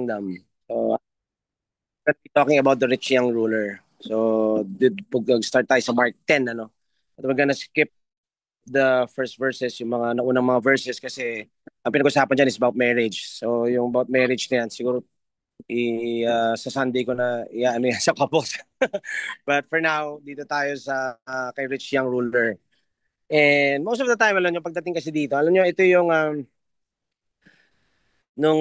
kingdom. So, we're talking about the rich young ruler. So, start tayo sa Mark 10, ano? At we're gonna skip the first verses, yung mga naunang mga verses kasi ang pinag-usapan dyan is about marriage. So, yung about marriage na yan, siguro sa Sunday ko na ano yan sa couples. But for now, dito tayo sa kay rich young ruler. And most of the time, alam nyo, pagdating kasi dito, alam nyo, ito yung nung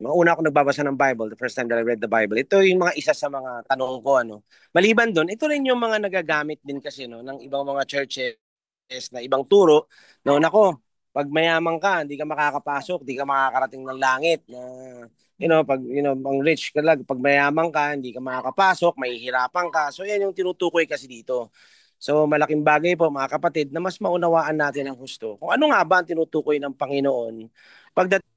mga una ako nagbabasa ng Bible, the first time that I read the Bible, ito yung mga isa sa mga tanong ko, ano. Maliban doon, ito rin yung mga nagagamit din kasi, no, ng ibang mga churches na ibang turo, no, nako, pag mayaman ka, hindi ka makakapasok, hindi ka makakarating ng langit, na, pag, ang rich ka lang, pag mayaman ka, hindi ka makakapasok, mahihirapan ka. So, yan yung tinutukoy kasi dito. So, malaking bagay po, mga kapatid, na mas maunawaan natin ang husto. Kung ano nga ba ang tinutukoy ng Panginoon pagdating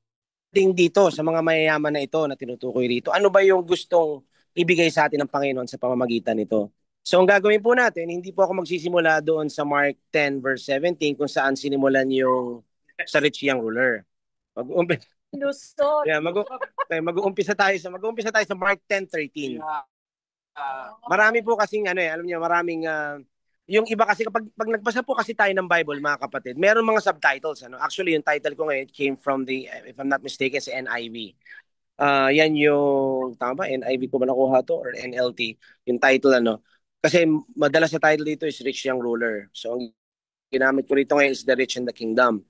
dito sa mga mayayaman na ito na tinutukoy rito. Ano ba yung gustong ibigay sa atin ng Panginoon sa pamamagitan nito? So, ang gagawin po natin, hindi po ako magsisimula doon sa Mark 10 verse 17 kung saan sinimulan yung sa rich young ruler. Mag-uumpisa, Lusot. yeah, mag-uumpisa tayo sa Mark 10:13. Marami po kasing alam niyo, maraming yung iba kasi pag nagbasa po kasi tayo ng Bible, mga kapatid, meron mga subtitles, ano. Actually, yung title ko ngayon came from the, if I'm not mistaken, sa NIV. Yan yung, tama ba? NIV ko ba nakuha to? Or NLT? Yung title, ano. Kasi madalas sa title dito is Rich Young Ruler. So, ang ginamit ko rito ngayon is The Rich and the Kingdom.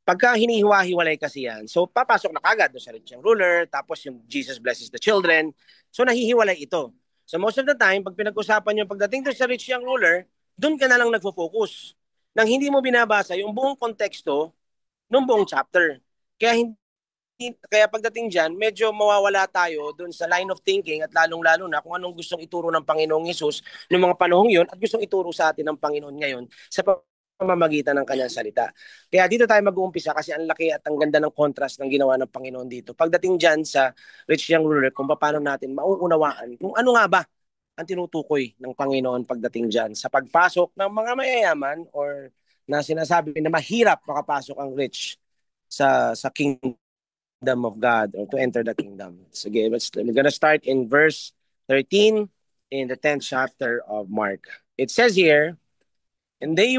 Pagka hinihiwa-hiwalay kasi yan, so papasok na kagad doon sa Rich Young Ruler, tapos yung Jesus blesses the children. So, nahihiwalay ito. So, most of the time, pag pinag-usapan yung pagdating doon sa Rich Young Ruler, doon ka na lang nagfo-focus. Nang hindi mo binabasa yung buong konteksto ng buong chapter. Kaya pagdating diyan, medyo mawawala tayo doon sa line of thinking at lalong-lalo na kung anong gustong ituro ng Panginoong Hesus noong mga panahong 'yon at gustong ituro sa atin ng Panginoon ngayon sa pamamagitan ng kanyang salita. Kaya dito tayo mag-uumpisa kasi ang laki at ang ganda ng contrast ng ginawa ng Panginoon dito. Pagdating diyan sa rich young ruler, kung paano natin mauunawaan kung ano nga ba ang tinutukoy ng Panginoon pagdating dyan sa pagpasok ng mga mayayaman or na sinasabi na mahirap makapasok ang rich sa kingdom of God or to enter the kingdom. Sige, we're gonna start in verse 13 in the 10th chapter of Mark. It says here, and they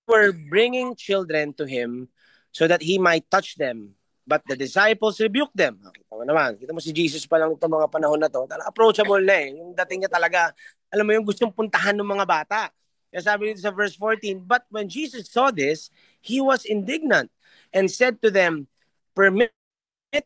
were bringing children to him so that he might touch them. But the disciples rebuked them. Kita mo naman, kita mo si Jesus pa lang itong mga panahon na to, approachable na eh. Yung dating niya talaga, alam mo yung gustong puntahan ng mga bata. Kaya sabi dito sa verse 14, but when Jesus saw this, he was indignant and said to them, permit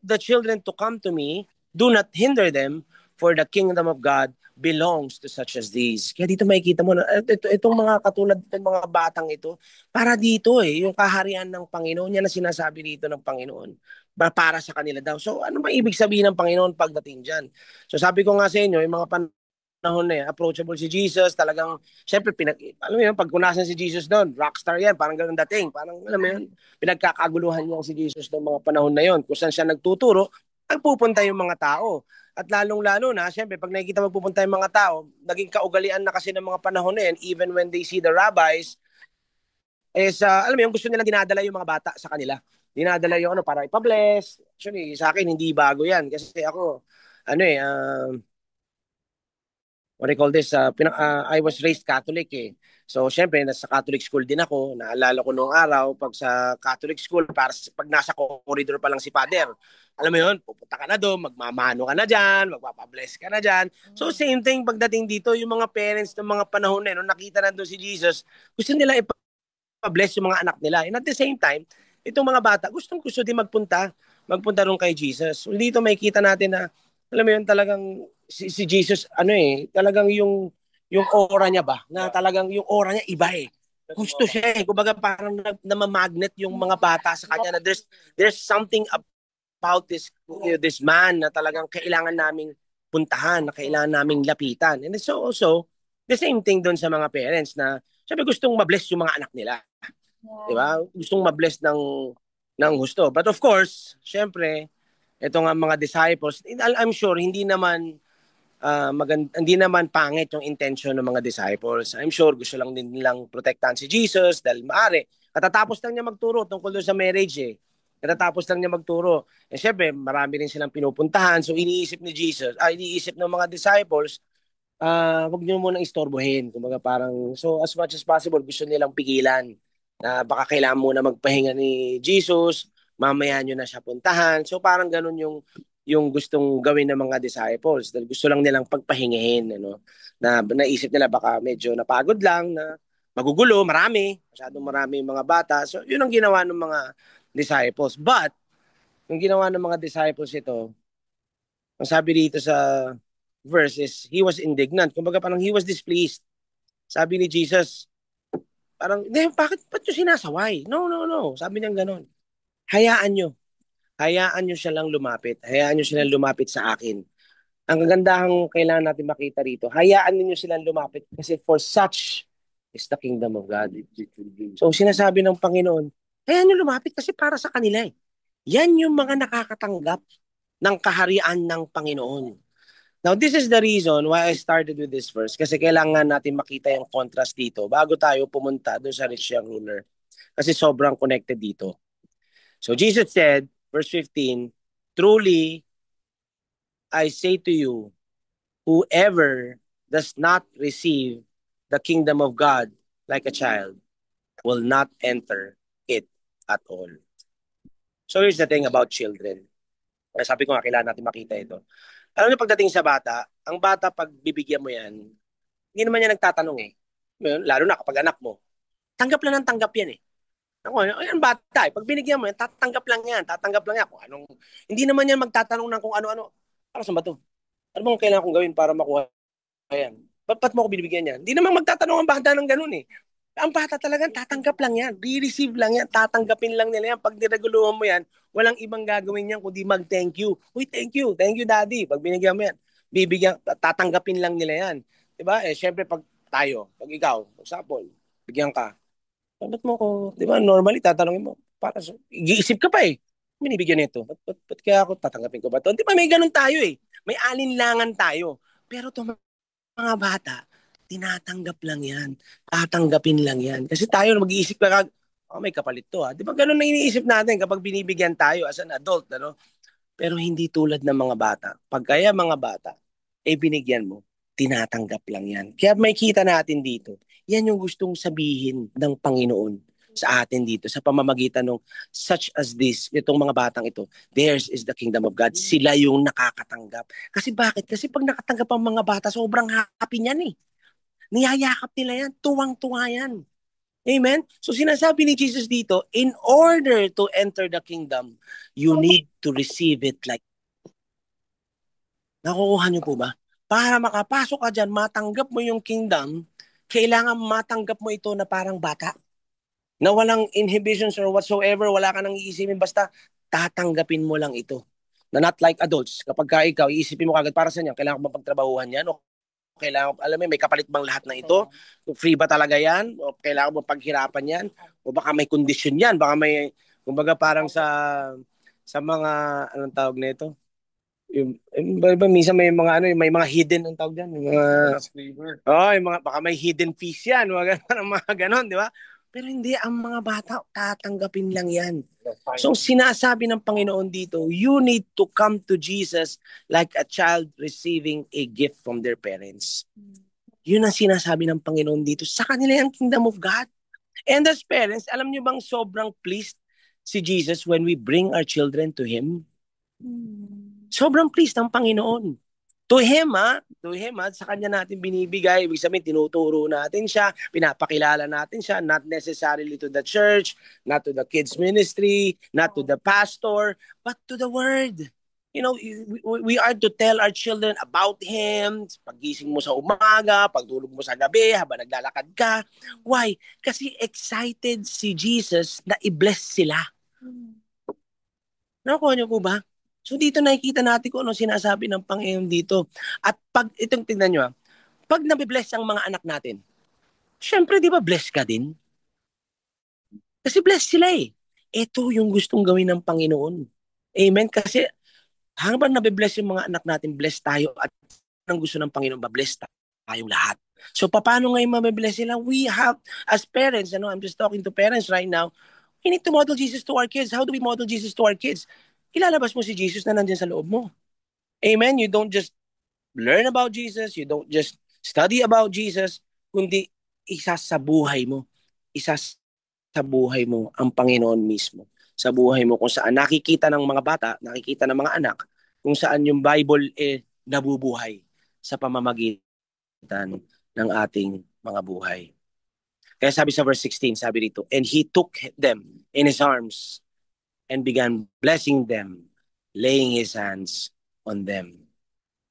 the children to come to me, do not hinder them, for the kingdom of God belongs to such as these. Kaya dito makikita mo na itong mga katulad ng mga batang ito, para dito yung kaharian ng Panginoon, yan ang sinasabi dito ng Panginoon. Para sa kanila daw. So ano ba ibig sabihin ng Panginoon pagdating dyan? So sabi ko nga sa inyo, yung mga panahon na yan, approachable si Jesus, talagang, syempre, alam mo yun, pag kunasan si Jesus doon, rockstar yan, parang ganun dating, parang, alam mo yun, pinagkakaguluhan niya si Jesus ng mga panahon na yon. Kung saan siya nagtuturo, nagpupunta yung mga tao. At lalong-lalo na, syempre, pag nakikita magpupunta yung mga tao, naging kaugalian na kasi ng mga panahon na yan, even when they see the rabbis, alam mo yung gusto nilang dinadala yung mga bata sa kanila. Dinadala yung para ipa-bless. Actually, sa akin, hindi bago yan. Kasi ako, what do you call this? I was raised Catholic eh. So, syempre, nasa Catholic school din ako. Naalala ko noong araw, pag sa Catholic school, pag nasa corridor pa lang si Father, alam mo yun, pupunta ka na doon, magmamano ka na dyan, magpapabless ka na dyan. So, same thing pagdating dito, yung mga parents ng mga panahon na yun, nung nakita na doon si Jesus, gusto nila ipa-bless yung mga anak nila. And at the same time, itong mga bata, gustong-gusto din magpunta ron kay Jesus. So, dito makikita natin na, alam mo yun, talagang si Jesus, talagang yung aura niya ba, na talagang yung aura niya iba eh. Gusto siya eh. Kumbaga parang namamagnet yung mga bata sa kanya na there's something about this man na talagang kailangan naming puntahan, na kailangan naming lapitan. And so also, the same thing doon sa mga parents na sabi gustong mabless yung mga anak nila. Yeah. Di ba? Gustong mabless ng husto. But of course, syempre, ito nga mga disciples, I'm sure hindi naman hindi naman pangit yung intention ng mga disciples. I'm sure gusto lang din nilang protektahan si Jesus dahil maaari. Katatapos lang niya magturo tungkol doon sa marriage eh. Katatapos lang niya magturo. Eh syempre, marami rin silang pinupuntahan. So iniisip ng mga disciples, wag niyo munang istorbohin. Kumbaga parang, so as much as possible, gusto nilang pigilan na baka kailangan muna magpahinga ni Jesus, mamaya niyo na siya puntahan. So parang ganun yung gustong gawin ng mga disciples. Dahil gusto lang nilang pagpahingahin, ano? Na naisip nila baka medyo napagod lang, na magugulo, masyadong marami yung mga bata. So yun ang ginawa ng mga disciples. But, yung ginawa ng mga disciples ito, ang sabi dito sa verse is, he was indignant. Kumbaga parang he was displeased. Sabi ni Jesus, parang, ba't nyo sinasaway? No, no, no. Sabi niya ganun. Hayaan nyo. Hayaan nyo siya lang lumapit. Hayaan nyo silang lumapit sa akin. Ang kagandahang kailangan natin makita rito, hayaan ninyo silang lumapit kasi for such is the kingdom of God. So sinasabi ng Panginoon, hayaan nyo lumapit kasi para sa kanila eh. Yan yung mga nakakatanggap ng kaharian ng Panginoon. Now, this is the reason why I started with this verse kasi kailangan natin makita yung contrast dito bago tayo pumunta doon sa rich young ruler kasi sobrang connected dito. So, Jesus said, verse 15, truly, I say to you, whoever does not receive the kingdom of God like a child will not enter it at all. So, here's the thing about children. Sabi ko nga, kailangan natin makita ito. Alam niyo, pagdating sa bata, ang bata, pag bibigyan mo yan, hindi naman yan nagtatanong eh. Lalo na kapag anak mo. Tanggap lang ng tanggap yan eh. Ako, ang bata eh. Pag binigyan mo yan, tatanggap lang yan. Tatanggap lang yan. Kung anong, hindi naman yan magtatanong ng kung ano-ano. Para saan ba to? Ano bang kailangan kong gawin para makuha yan? Ba't mo ako binibigyan yan? Hindi naman magtatanong ang bata ng ganun eh. Ang bata talagang tatanggap lang yan. Re-receive lang yan. Tatanggapin lang nila yan. Pag nireguluhan mo yan, walang ibang gagawin yan kundi mag-thank you. Uy, thank you. Thank you, daddy. Pag binigyan mo yan, tatanggapin lang nila yan. Diba? Eh, syempre, pag tayo, pag ikaw, example, bigyan ka. Ba't mo ko, diba, normally, tatanungin mo, iisip ka pa eh. Binibigyan nito. Ba't kaya ako tatanggapin ko ba ito? Diba, may ganun tayo eh. May alinlangan tayo. Pero to mga bata, tinatanggap lang yan. Tatanggapin lang yan. Kasi tayo mag-iisip ka, may kapalit to ha. Di ba ganun na iniisip natin kapag binibigyan tayo as an adult, ano? Pero hindi tulad ng mga bata. Pag kaya mga bata, binigyan mo, tinatanggap lang yan. Kaya may kita natin dito. Yan yung gustong sabihin ng Panginoon sa atin dito sa pamamagitan ng such as this, itong mga batang ito, theirs is the kingdom of God. Sila yung nakakatanggap. Kasi bakit? Kasi pag nakatanggap ang mga bata, sobrang happy niyan eh. Niyayakap nila yan. Tuwang-tuwa yan. Amen? So sinasabi ni Jesus dito, in order to enter the kingdom, you need to receive it like. Nakukuha niyo po ba? Para makapasok ka dyan, matanggap mo yung kingdom, kailangan matanggap mo ito na parang bata. Na walang inhibitions or whatsoever, wala ka nang iisipin, basta tatanggapin mo lang ito. Na not like adults. Kapag ka ikaw, iisipin mo kagad para sa niya, kailangan ko mapagtrabahuhan yan o kailangan, alam mo, may kapalit bang lahat na ito? Free ba talaga yan? O kailangan mo paghirapan yan? O baka may kondisyon yan? Baka may, kumbaga parang sa mga, anong tawag na ito? Minsan may mga may mga hidden ang tawag diyan, mga yung mga baka may hidden fees yan, mga ganon, di ba? Pero hindi, ang mga bata tatanggapin lang yan. So sinasabi ng Panginoon dito, you need to come to Jesus like a child receiving a gift from their parents. Yun ang sinasabi ng Panginoon dito. Sa kanila yung kingdom of God. And as parents, alam niyo bang sobrang pleased si Jesus when we bring our children to Him? Sobrang pleased ng Panginoon. To Him, sa Kanya natin binibigay. Ibig sabihin, tinuturo natin siya, pinapakilala natin siya, not necessarily to the church, not to the kids ministry, not to the pastor, but to the Word. You know, we are to tell our children about Him, paggising mo sa umaga, pagtulog mo sa gabi, habang naglalakad ka. Why? Kasi excited si Jesus na i-bless sila. Nakuha niyo po ba? So dito nakikita natin kung ano sinasabi ng Panginoon dito. At pag itong tingnan nyo, pag nabibless ang mga anak natin, syempre di ba bless ka din? Kasi bless sila eh. Ito yung gustong gawin ng Panginoon. Amen? Kasi habang nabibless yung mga anak natin, bless tayo at ang gusto ng Panginoon, ba-bless tayong lahat. So paano ngayon mabibless sila? We have, as parents, I'm just talking to parents right now, We need to model Jesus to our kids. How do we model Jesus to our kids? Ilalabas mo si Jesus na nandiyan sa loob mo. Amen? You don't just learn about Jesus, you don't just study about Jesus, kundi isa sa buhay mo. Isa sa buhay mo ang Panginoon mismo. Sa buhay mo kung saan nakikita ng mga bata, nakikita ng mga anak, kung saan yung Bible nabubuhay sa pamamagitan ng ating mga buhay. Kaya sabi sa verse 16, sabi dito, and he took them in his arms and began blessing them, laying his hands on them.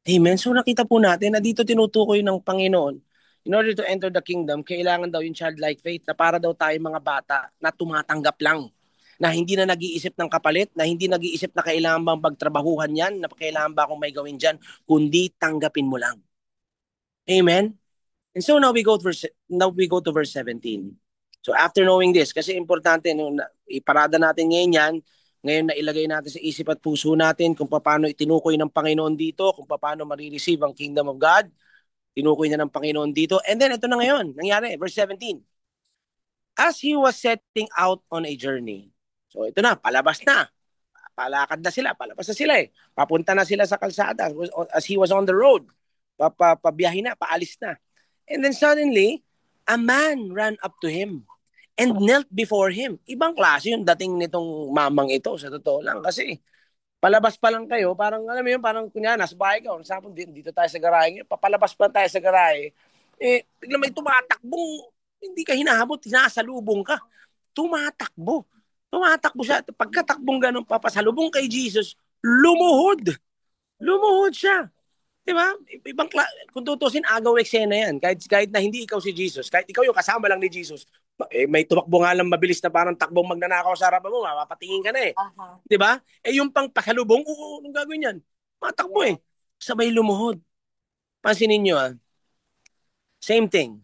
Amen. So nakita po natin na dito tinutukoy ng Panginoon, in order to enter the kingdom, kailangan daw yung childlike faith na para daw tayo mga bata na tumatanggap lang, na hindi na nag-iisip ng kapalit, na hindi nag-iisip na kailangan bang pagtrabahuhan yan, na kailangan ba akong may gawin dyan, kundi tanggapin mo lang. Amen. And so now we go to verse 17. So after knowing this, kasi importante, iparada natin ngayon na ilagay natin sa isip at puso natin kung paano itinukoy ng Panginoon dito, kung paano marireceive ang kingdom of God. Tinukoy na ng Panginoon dito. And then ito na ngayon, nangyari, verse 17. As he was setting out on a journey. So ito na, palabas na. Palakad na sila, palabas na sila eh. Papunta na sila sa kalsada as he was on the road. Pabiyahe na, paalis na. And then suddenly, a man ran up to him and knelt before him. Ibang klase yung dating nitong mamang ito, sa totoo lang. Kasi palabas pa lang kayo, parang alam mo yun, parang kunya, nasa bahay ka, example, dito tayo sa garahe, papalabas pa tayo sa garahe, bigla may tumatakbong, hindi ka hinahabot, sinasalubong ka. Tumatakbo siya. Pagkatakbong ganun, papasalubong kay Jesus, lumuhod siya. Diba? Kung tutusin, agaw eksena yan. Kahit na hindi ikaw si Jesus, kahit ikaw yung kasama lang ni Jesus, may tumakbo nga lang mabilis na parang takbong magnanakaw sa harapan mo, mapapatingin ka na eh. Uh-huh. Diba? Yung pang pasalubong, anong gagawin yan? Matakbo eh. Sabay lumuhod. Pansinin nyo same thing.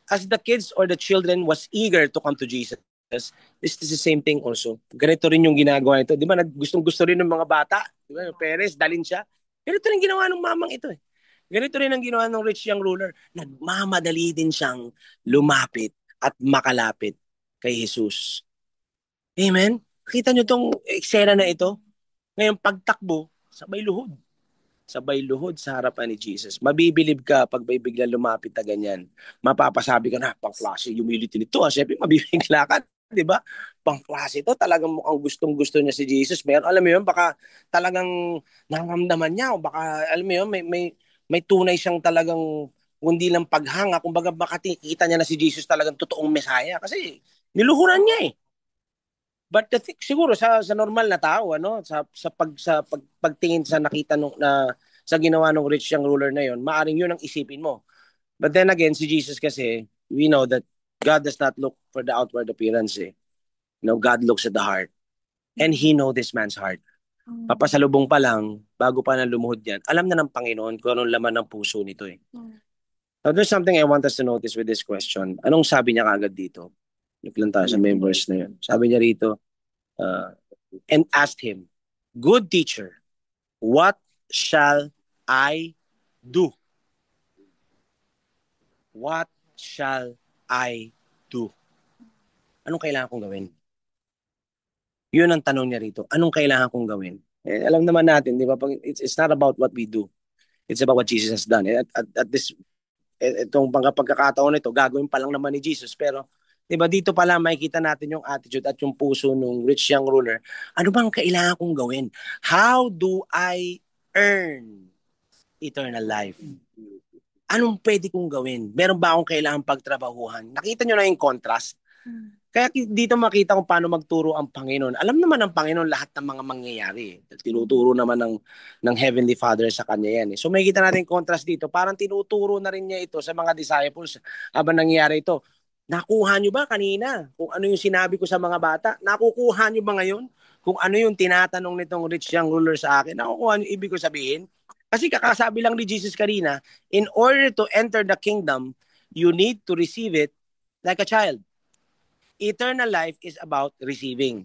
As the kids or the children was eager to come to Jesus, this is the same thing also. Ganito rin yung ginagawa nito. Diba? Gustong-gusto rin ng mga bata. Diba? Yung parents, dalin siya. Ganito rin ginawa ng mamang ito eh. Ganito rin ang ginawa ng rich young ruler. Nagmamadali din siyang lumapit at makalapit kay Jesus. Amen? Kita nyo tong eksena na ito? Ngayon pagtakbo, sabay luhod sa harapan ni Jesus. Mabibilib ka pag may biglang lumapit na ganyan. Mapapasabi ka na, pang-klase, humility nito. Siyempre, mabibigla ka. Diba? Pang-klase ito, talagang mukhang gustong-gusto niya si Jesus. Meron, alam mo yun, baka talagang nangamdaman niya o baka, alam mo yun, may tunay siyang talagang kundi lang paghanga. Kumbaga, baka kita niya na si Jesus talagang totoong Mesaya. Kasi niluhuran niya eh. But siguro sa normal na tao, sa pagtingin sa nakita sa ginawa ng rich young ruler na yon, maaring yun ang isipin mo. But then again, si Jesus kasi, we know that God does not look for the outward appearance eh. God looks at the heart. And He knows this man's heart. Papasalubong pa lang, bago pa na lumuhod yan, alam na ng Panginoon kung anong laman ng puso nito eh. Now, there's something I want us to notice with this question. Anong sabi niya kagad dito? Look lang tayo sa members na yun. Sabi niya rito, and asked him, good teacher, what shall I do? What shall I do? Anong kailangan kong gawin? Yun ang tanong niya rito. Anong kailangan kong gawin? Alam naman natin, di ba? It's not about what we do. It's about what Jesus has done. At this, itong pagkakataon nito, gagawin pa lang naman ni Jesus. Pero, di ba, dito pala makikita natin yung attitude at yung puso ng rich young ruler. Ano bang kailangan kong gawin? How do I earn eternal life? Anong pwede kong gawin? Meron ba akong kailangan pagtrabahuhan? Nakita nyo na yung contrast? Kaya dito makita kung paano magturo ang Panginoon. Alam naman ng Panginoon lahat ng mga mangyayari. Tinuturo naman ng Heavenly Father sa kanya yan. So makikita natin yung contrast dito. Parang tinuturo na rin niya ito sa mga disciples habang nangyayari ito. Nakuha nyo ba kanina kung ano yung sinabi ko sa mga bata? Nakukuha nyo ba ngayon kung ano yung tinatanong nitong rich young ruler sa akin? Nakukuha nyo ibig ko sabihin? Kasi kakasabi lang ni Jesus kanina, in order to enter the kingdom, you need to receive it like a child. Eternal life is about receiving.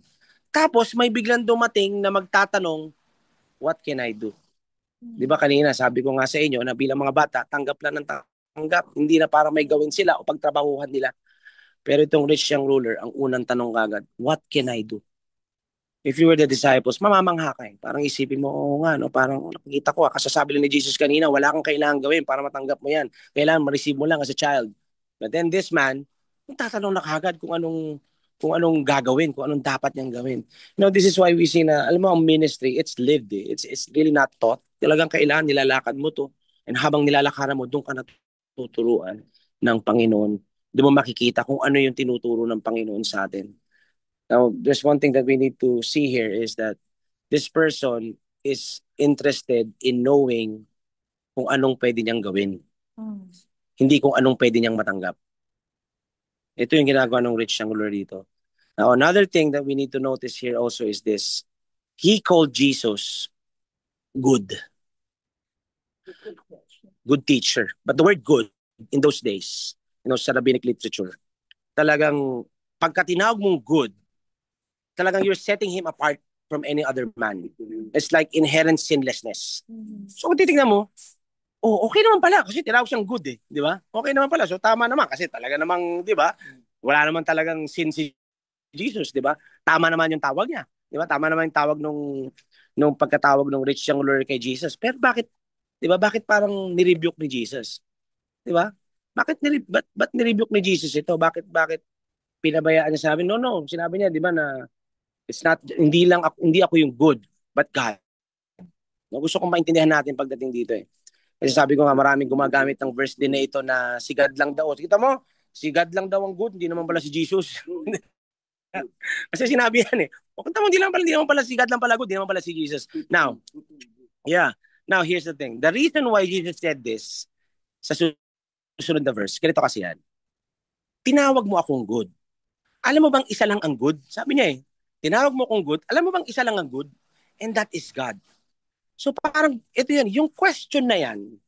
Tapos may biglang dumating na magtatanong, what can I do? Di ba kanina, sabi ko nga sa inyo na bilang mga bata, tanggap lang ng tanggap. Hindi na para may gawin sila o pagtrabahuhan nila. Pero itong rich young ruler, ang unang tanong kagad, what can I do? If you were the disciples, mamamangha ka eh. Parang isipin mo, oo nga, no? Parang nakikita ko, kasasabi lang ni Jesus kanina, wala kang kailangan gawin para matanggap mo yan. Kailangan ma-receive mo lang as a child. But then this man, tatanong na kagad kung anong gagawin, kung anong dapat niyang gawin. This is why we see na, alam mo, ang ministry, it's lived eh. It's really not taught. Talagang kailangan nilalakad mo to. And habang nilalakaran mo, doon ka natuturuan ng Panginoon. Doon mo makikita kung ano yung tinuturo ng Panginoon sa atin. Now, there's one thing that we need to see here is that this person is interested in knowing kung anong pwede niyang gawin. Hindi kung anong pwede niyang matanggap. Ito yung ginagawa ng rich young ruler dito. Now, another thing that we need to notice here also is this. He called Jesus good. Good teacher. But the word good in those days, sa rabbinic literature, talagang pagka tinawag mong good, talagang you're setting him apart from any other man. It's like inherent sinlessness. So kung titignan mo, okay naman pala kasi tinawag siyang good eh, di ba? Okay naman pala. So tama naman kasi talaga namang, di ba? Wala naman talagang sin si Jesus, di ba? Tama naman yung tawag niya. Di ba? Tama naman yung tawag nung pagkatawag ng rich young ruler kay Jesus. Pero bakit, di ba? Bakit parang nirebuke ni Jesus? Di ba? Ba't nirebuke ni Jesus ito? Bakit pinabayaan niya? Sabi, no. Sinabi niya, di ba, na it's not, hindi ako yung good, but God. No, gusto kong maintindihan natin pagdating dito eh. Kasi sabi ko nga, maraming gumagamit ng verse din na ito na si God lang daw. Kita mo, si God lang daw ang good, hindi naman pala si Jesus. Kasi sinabi yan eh. Kita mo, hindi naman pala si God lang pala good, hindi naman pala si Jesus. Now, here's the thing. The reason why Jesus said this, sa susunod na verse, ganito kasi yan. Tinawag mo akong good. Alam mo bang isa lang ang good? Sabi niya eh. Tinawag mo akong good. Alam mo bang isa lang ang good? And that is God. So parang, ito yan, yung question na yan,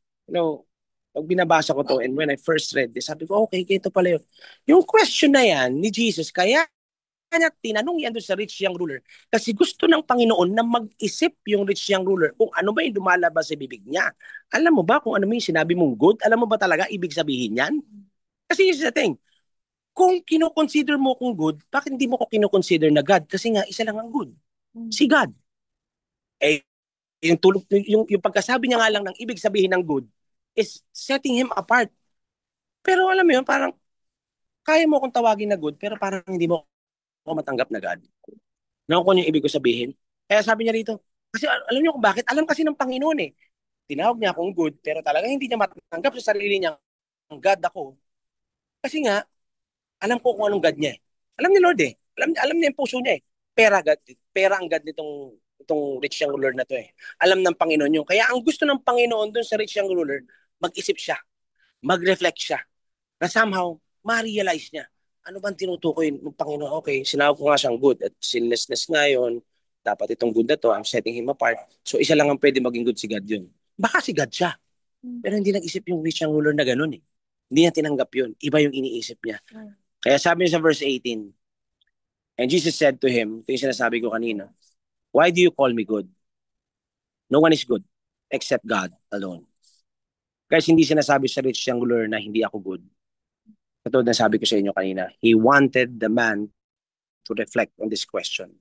pag binabasa ko to and when I first read this, sabi ko, okay, ito pala yun. Yung question na yan ni Jesus, kaya tinanong yan doon sa rich young ruler kasi gusto ng Panginoon na mag-isip yung rich young ruler kung ano ba yung lumalabas sa bibig niya. Alam mo ba kung ano yung sinabi mong good? Alam mo ba talaga ibig sabihin yan? Kasi here's the thing, kung kinoconsider mo kung good, bakit hindi mo ko kinoconsider na God? Kasi nga, isa lang ang good. Si God. Eh, yung pagkasabi niya nga lang ng ibig sabihin ng good is setting him apart. Pero alam mo yun, parang kaya mo kong tawagin na good, pero parang hindi mo ako matanggap na God. Naku kung yung ibig ko sabihin. Kaya sabi niya rito, kasi alam niyo kung bakit? Alam kasi ng Panginoon eh. Tinawag niya akong good, pero talaga hindi niya matanggap sa sarili niya ang God ako. Kasi nga, alam ko kung anong God niya eh. Alam ni Lord eh. Alam niya yung puso niya eh. Pera ang God itong rich young ruler na to eh. Alam ng Panginoon yun. Kaya ang gusto ng Panginoon dun sa rich young ruler, mag-isip siya, mag-reflect siya, na somehow, ma-realize niya, ano bang tinutukoy ng Panginoon? Okay, sinawag ko nga siyang good at sinlessness nga yun. Dapat itong good na to, I'm setting him apart. So isa lang ang pwede maging good si God yun. Baka si God siya. Pero hindi nag-isip yung rich young ruler na ganun eh. Hindi niya tinanggap yun. Iba yung iniisip niya. Kaya sabi niya sa verse 18, and Jesus said to him, ito yung sinasabi ko kanina, why do you call me good? No one is good except God alone. Guys, hindi sinasabi sa rich young ruler na hindi ako good. Katulad na sabi ko sa inyo kanina, he wanted the man to reflect on this question.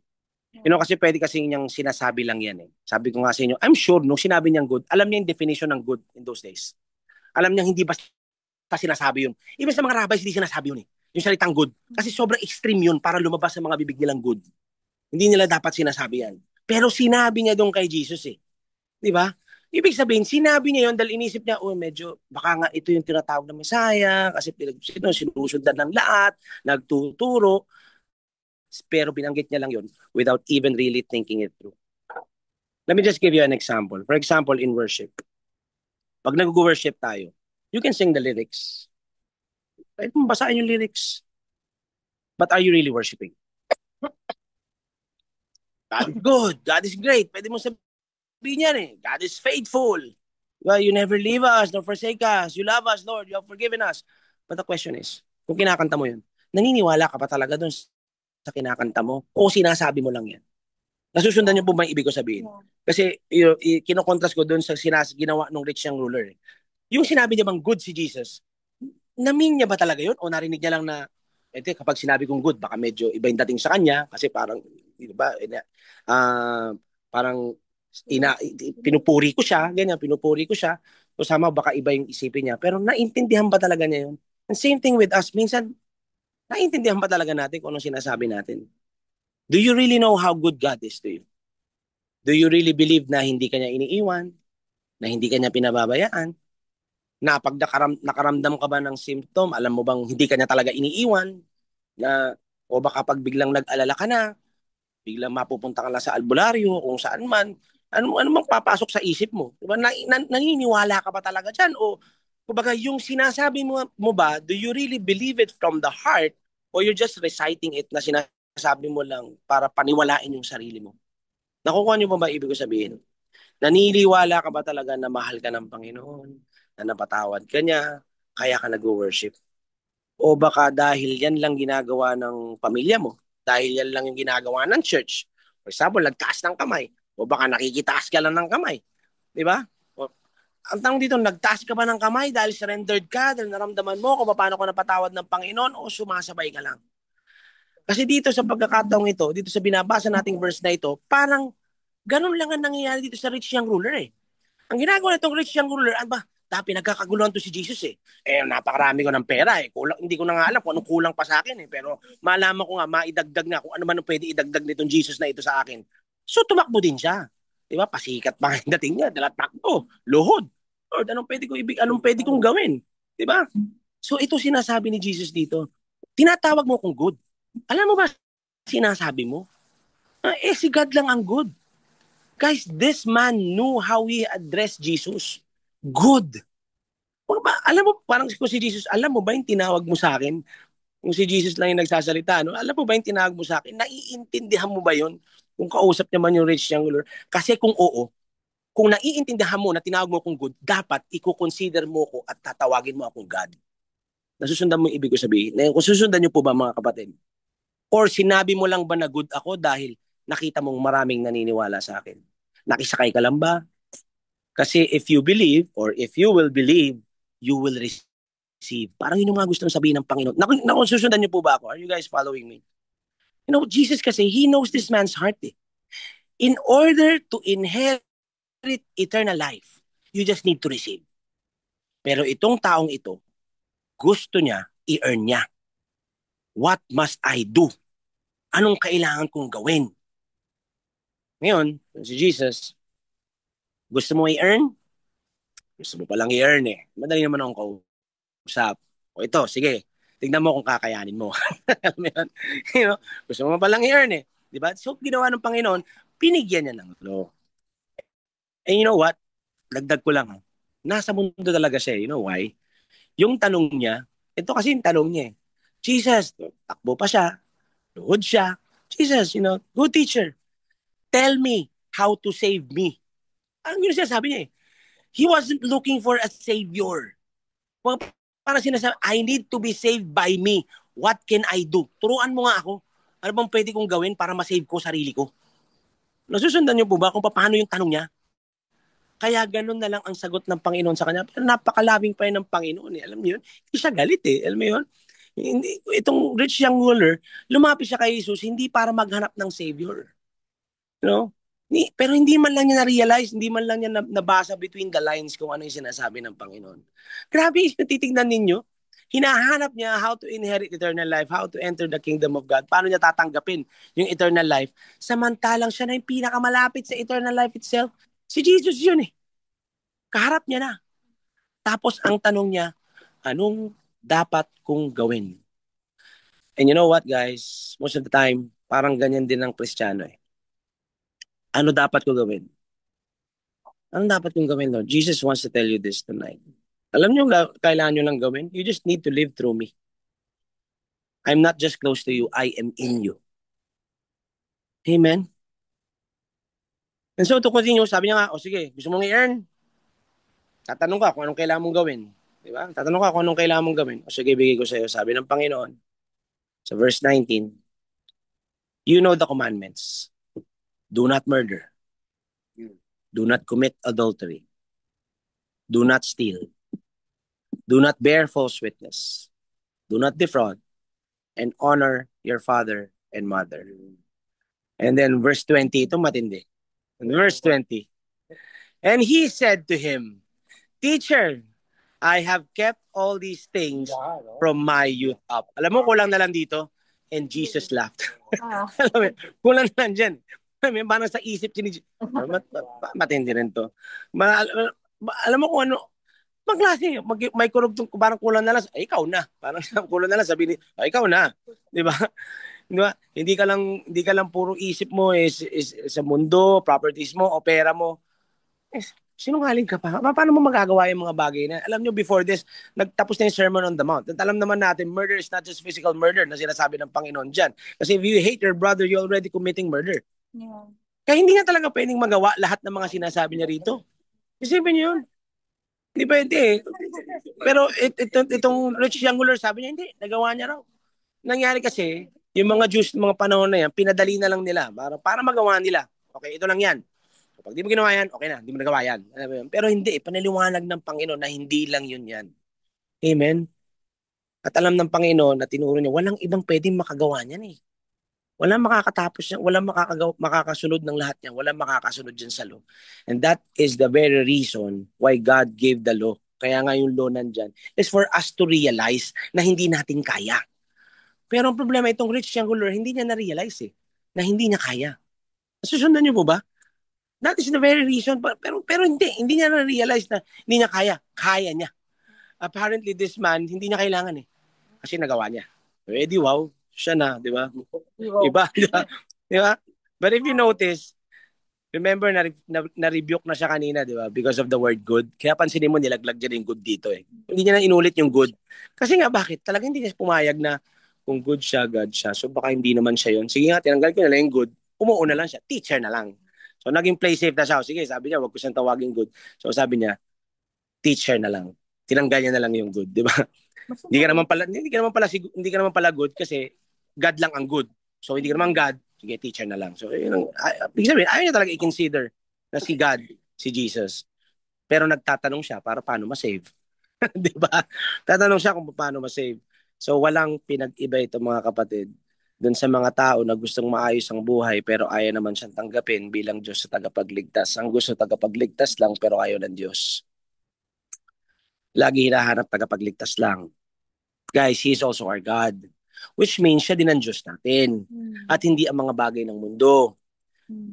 Kasi pwede kasi niyang sinasabi lang yan eh. Sabi ko nga sa inyo, I'm sure nung sinabi niyang good, alam niya yung definition ng good in those days. Alam niya hindi basta sinasabi yun. Even sa mga rabbis, hindi sinasabi yun eh. Yung salitang good. Kasi sobrang extreme yun para lumabas sa mga bibig nilang good. Hindi nila dapat sinasabi yan. Pero sinabi niya doon kay Jesus eh. Di ba? Ibig sabihin, sinabi niya yun dahil inisip niya, medyo, baka nga ito yung tinatawag ng Messiah, kasi sinusundan ng lahat, nagtuturo, pero binanggit niya lang yun without even really thinking it through. Let me just give you an example. For example, in worship. Pag nag-worship tayo, you can sing the lyrics. Kahit mo basahin yung lyrics. But are you really worshiping? God is good. God is great. Pwede mo sabihin yan eh. God is faithful. Well, you never leave us nor forsake us. You love us, Lord. You have forgiven us. But the question is, kung kinakanta mo yun, naniniwala ka pa talaga dun sa kinakanta mo o sinasabi mo lang yan? Nasusundan niyo po ba yung ibig ko sabihin? Kasi kinokontrast ko dun sa ginawa ng rich young ruler. Yung sinabi niya bang good si Jesus, namin niya ba talaga yun? O narinig niya lang na ito kapag sinabi kong good, baka medyo iba yung dating sa kanya kasi parang, di ba, parang pinupuri ko siya, ganyan, pinupuri ko siya. So sama baka iba yung isipin niya. Pero naintindihan ba talaga niya yun? And same thing with us. Minsan, naintindihan ba talaga natin kung anong sinasabi natin? Do you really know how good God is to you? Do you really believe na hindi kanya iniiwan? Na hindi kanya pinababayaan? Na pag nakaramdam ka ba ng symptom, alam mo bang hindi kanya talaga iniiwan? Na, o baka pag biglang nag-alala ka na, biglang mapupunta ka lang sa albularyo, kung saan man, ano mang papasok sa isip mo? Diba? Naniniwala ka ba talaga dyan? O, kumbaga, yung sinasabi mo ba, do you really believe it from the heart or you're just reciting it na sinasabi mo lang para paniwalain yung sarili mo? Nakukuha niyo ba ibig ko sabihin? Naniniwala ka ba talaga na mahal ka ng Panginoon? Na napatawad ka niya? Kaya ka nag-worship? O baka dahil yan lang ginagawa ng pamilya mo? Dahil yan lang yung ginagawa ng church? For example, nagtaas ng kamay. O baka nakikitaas ka lang ng kamay. Di ba? O, ang tanong dito, nagtaas ka ba ng kamay dahil surrendered ka, dahil naramdaman mo kung paano ka napatawad ng Panginoon o sumasabay ka lang? Kasi dito sa pagkakataong ito, dito sa binabasa nating verse na ito, parang ganun lang ang nangyayari dito sa rich young ruler eh. Ang ginagawa nitong rich young ruler, ano ba? Dahil pinagkakaguluhan to si Jesus eh. Napakarami ko ng pera eh. Kulang, hindi ko na nga alam kung anong kulang pa sa akin eh. Pero malaman ko nga, maidagdag nga kung ano man ang pwede idagdag nitong Jesus na ito sa akin. So tumakbo din siya. Di ba? Pasikat pa ang dating niya. Dala takbo, luhod. Lord, anong pwede kong gawin? Di ba? So ito sinasabi ni Jesus dito. Tinatawag mo kong good. Alam mo ba sinasabi mo? Si God lang ang good. Guys, this man knew how he addressed Jesus. Good. Alam mo, parang kung si Jesus, alam mo ba yung tinawag mo sa akin? Kung si Jesus lang yung nagsasalita, no? Alam mo ba yung tinawag mo sa akin? Naiintindihan mo ba yun? Kung kausap naman yung rich young ruler. Kasi kung oo, kung naiintindihan mo na tinawag mo akong good, dapat i-consider mo ko at tatawagin mo akong God. Nasusundan mo yung ibig ko sabihin? Kung susundan niyo po ba mga kapatid? Or sinabi mo lang ba na good ako dahil nakita mong maraming naniniwala sa akin? Nakisakay ka lang ba? Kasi if you believe or if you will believe, you will receive. Parang yun yung mga gusto sabihin ng Panginoon. Susundan niyo po ba ako? Are you guys following me? You know, Jesus kasi, He knows this man's heart eh. In order to inherit eternal life, you just need to receive. Pero itong taong ito, gusto niya, i-earn niya. What must I do? Anong kailangan kong gawin? Ngayon, si Jesus, gusto mo i-earn? Gusto mo palang i-earn eh. Madali naman akong kausap. O ito, sige, tignan mo kung kakayanin mo. you know, gusto mo palang i-earn eh. Diba? So, ginawa ng Panginoon, pinigyan niya ng law. And you know what? Dagdag ko lang. Nasa mundo talaga siya. You know why? Yung tanong niya, ito kasi yung tanong niya eh. Jesus, takbo pa siya, luhod siya. Jesus, good teacher, tell me how to save me. Ang yun siya sabi niya eh. He wasn't looking for a savior. Parang sinasabi, I need to be saved by me. What can I do? Turuan mo nga ako. Ano bang pwede kong gawin para ma-save ko sarili ko? Nasusundan niyo po ba kung paano yung tanong niya? Kaya ganun na lang ang sagot ng Panginoon sa kanya. Pero napakalabing pa yun ng Panginoon. Eh. Alam niyo yun? Hindi siya galit eh. Alam mo yun? Itong rich young ruler, lumapit siya kay Jesus hindi para maghanap ng savior. You know? Pero hindi man lang niya na-realize, hindi man lang niya nabasa between the lines kung ano yung sinasabi ng Panginoon. Grabe, titignan ninyo. Hinahanap niya how to inherit eternal life, how to enter the kingdom of God, paano niya tatanggapin yung eternal life. Samantalang siya na yung pinakamalapit sa eternal life itself. Si Jesus yun eh. Kaharap niya na. Tapos ang tanong niya, anong dapat kong gawin? And you know what guys, most of the time, parang ganyan din ang Kristiyano eh. Ano dapat ko gawin? Ano dapat kong gawin, Lord? Jesus wants to tell you this tonight. Alam niyo, kailangan niyo lang gawin? You just need to live through me. I'm not just close to you, I am in you. Amen? And so, to continue, sabi niya nga, sige, gusto mong i-earn? Tatanong ka kung anong kailangan mong gawin. Diba? Tatanong ka kung anong kailangan mong gawin. Sige, bigay ko sa'yo. Sabi ng Panginoon, sa verse 19, you know the commandments. Do not murder. Do not commit adultery. Do not steal. Do not bear false witness. Do not defraud. and honor your father and mother. And then verse 20, ito matindi. Verse 20. And he said to him, Teacher, I have kept all these things from my youth up. Alam mo, kulang na lang dito. And Jesus laughed. Alam mo, kulang na lang dyan. Alam mo, parang sa isip ni matindi rin to. Alam mo kung ano, magklase, may kurugtong, parang kulang na lang, ay, ikaw na. Parang kulang na lang, sabi ni, ay, ikaw na. Di ba? Di ba? Hindi ka lang puro isip mo is sa mundo, properties mo, o pera mo. Sinungaling ka pa. Paano mo magagawa yung mga bagay na, alam nyo, before this, nagtapos na yung Sermon on the Mount. At alam naman natin, murder is not just physical murder na sinasabi ng Panginoon dyan. Kasi if you hate your brother, you're already committing murder. Yeah. Kaya hindi nga talaga pwedeng magawa lahat ng mga sinasabi niya rito. Isipin niyo yun. Hindi pwede eh. Pero itong rich young ruler, sabi niya, hindi, nagawa niya raw. Nangyari kasi, yung mga Jews ng mga panahon na yan, pinadali na lang nila para magawa nila. Okay, ito lang yan. Pag di mo ginawa yan, okay na, di mo nagawa yan. Pero hindi, panaliwanag ng Panginoon na hindi lang yun yan. Amen? At alam ng Panginoon na tinuro niya, walang ibang pwedeng makagawa niyan eh. Walang makakatapos niya, walang makakasunod ng lahat niya, walang makakasunod dyan sa law. And that is the very reason why God gave the law. Kaya nga yung law nandyan is for us to realize na hindi natin kaya. Pero ang problema, itong rich young ruler, hindi niya na-realize eh, na hindi niya kaya. Susundan niyo po ba? That is the very reason. Pero hindi niya na-realize na hindi niya kaya. Kaya niya. Apparently, this man, hindi niya kailangan eh. Kasi nagawa niya. Eh di wow, siya na, di ba? Iba, di ba? Di ba? But if you notice, remember, na-rebuke na siya kanina, di ba? Because of the word good. Kaya pansinin mo, nilaglag niya yung good dito eh. Hindi niya na inulit yung good. Kasi nga, bakit? Talagang hindi niya pumayag na kung good siya, God siya. So baka hindi naman siya yun. Sige nga, tinanggal ko na lang yung good. Umuuna lang siya. Teacher na lang. So, naging play safe na siya. Sige, sabi niya, wag ko siyang tawagin good. So, sabi niya, teacher na lang. Tinanggal niya na lang yung good, di ba? Hindi ka naman pala good kasi God lang ang good. So, hindi ka naman God, sige, teacher na lang. So, yun ang, sabihin, ayaw niya talaga i-consider na si God, si Jesus. Pero nagtatanong siya para paano ma-save. Di ba? Tatanong siya kung paano ma-save. So, walang pinag-iba ito mga kapatid dun sa mga tao na gustong maayos ang buhay pero ayaw naman siyang tanggapin bilang Diyos sa tagapagligtas. Ang gusto tagapagligtas lang pero ayaw ng Diyos. Lagi hinahanap tagapagligtas lang. Guys, He is also our God. Which means siya din ang Diyos natin. At hindi ang mga bagay ng mundo.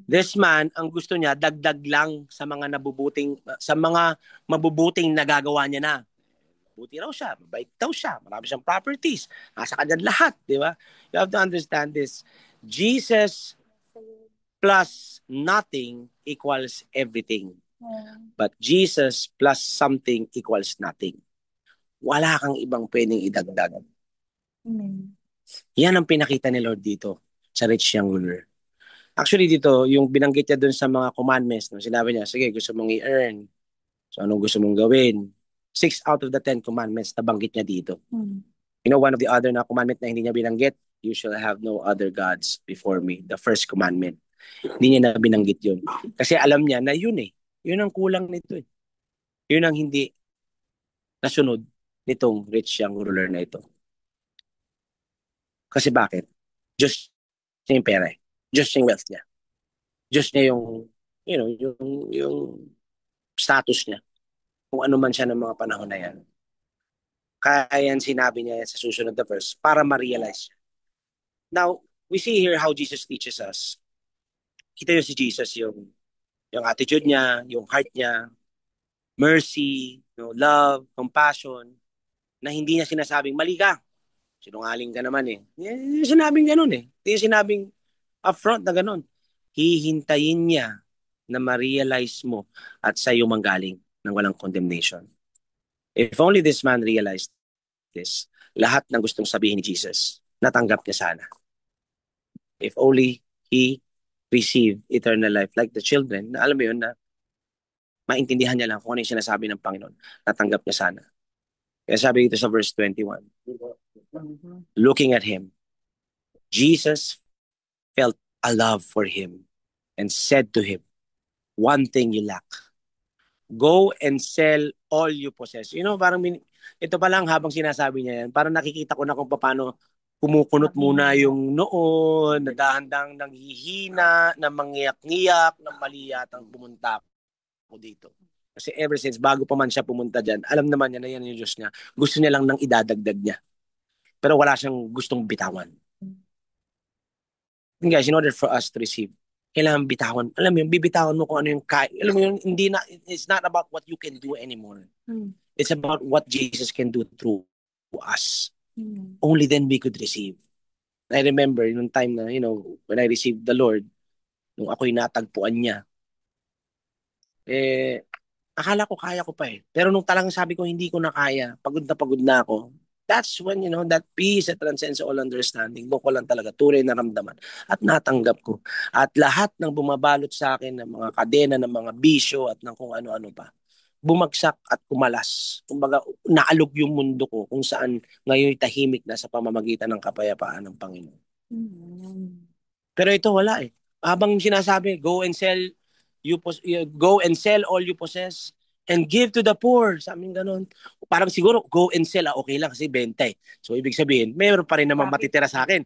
This man, ang gusto niya, dagdag lang sa mga mabubuting nagagawa niya na. Buti raw siya, mabait daw siya, marami siyang properties, nasa kanya lahat, di ba? You have to understand this. Jesus plus nothing equals everything. But Jesus plus something equals nothing. Wala kang ibang pwedeng idagdag. Yan ang pinakita ni Lord dito sa rich young ruler. Actually dito, yung binanggit niya dun sa mga commandments, no, sinabi niya, sige, gusto mong i-earn. So anong gusto mong gawin? 6 out of the 10 commandments nabanggit niya dito. You know, one of the other na commandment na hindi niya binanggit, you shall have no other gods before me. The first commandment. Hindi niya na binanggit yun. Kasi alam niya na yun eh. Yun ang kulang nito eh. Yun ang hindi nasunod nitong rich young ruler na ito. Kasi bakit? Diyos niya yung pera eh. Diyos niya yung wealth niya. Diyos niya yung, you know, yung status niya. Kung ano man siya ng mga panahon na yan. Kaya yan sinabi niya sa susunod na verse para ma-realize. Now, we see here how Jesus teaches us. Kita yun si Jesus, yung attitude niya, yung heart niya, mercy, love, compassion, na hindi niya sinasabing, mali ka. Sinungaling ka naman eh. Hindi sinabing ganun eh. Hindi sinabing upfront na ganun. Hihintayin niya na ma-realize mo at sa'yo manggaling ng walang condemnation. If only this man realized this, lahat ng gustong sabihin ni Jesus, natanggap niya sana. If only he received eternal life like the children, na alam mo yun, na maintindihan niya lang kung ano yung sinasabi ng Panginoon, natanggap niya sana. Kaya sabi dito sa verse 21, looking at him, Jesus felt a love for him and said to him, one thing you lack. Go and sell all you possess. You know, parang ito pa lang habang sinasabi niya yan, parang nakikita ko na kung paano kumukunot muna yung noon, nadahandang nanghihina, na mangiyak-ngiyak, na mali yatang pumunta ako dito. Kasi ever since, bago pa man siya pumunta dyan, alam naman niya na yan yung Diyos niya. Gusto niya lang nang idadagdag niya. Pero wala siyang gustong bitawan. And guys, in order for us to receive, kailangan bitawan. Alam mo yun, bibitawan mo kung ano yung kaya. Alam mo yun, it's not about what you can do anymore. It's about what Jesus can do through us. Only then we could receive. I remember yung time na, when I received the Lord, nung ako'y natagpuan niya, akala ko kaya ko pa eh. Pero nung talagang sabi ko hindi ko na kaya, pagod na ako, that's when, that peace that transcends all understanding, doon ko lang talaga tunay na ramdaman at natanggap ko. At lahat ng bumabalot sa akin ng mga kadena, ng mga bisyo at ng kung ano-ano pa, bumagsak at kumalas. Kumbaga, naalog yung mundo ko kung saan ngayon tahimik na sa pamamagitan ng kapayapaan ng Panginoon. Pero ito wala eh. Habang sinasabi, go and sell all you possess and give to the poor. Sa amin ganun. Parang siguro, go and sell, okay lang kasi benta eh. So, ibig sabihin, mayroon pa rin naman matitira sa akin.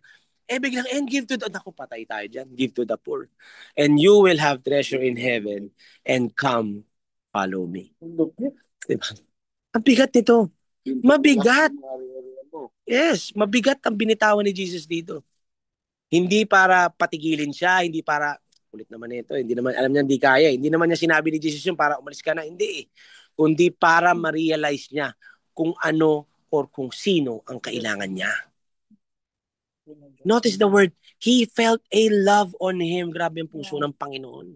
Biglang, and give to the, naku, patay tayo dyan, give to the poor. And you will have treasure in heaven and come follow me. Diba? Ang bigat nito. Mabigat. Yes, mabigat ang binitawan ni Jesus dito. Hindi para patigilin siya, hindi para, ulit naman ito, hindi naman, alam niya hindi kaya, hindi naman niya sinabi ni Jesus yung para umalis ka na, hindi eh. Kundi para ma-realize niya kung ano or kung sino ang kailangan niya. Notice the word, he felt a love on him. Grabe ang puso ng Panginoon.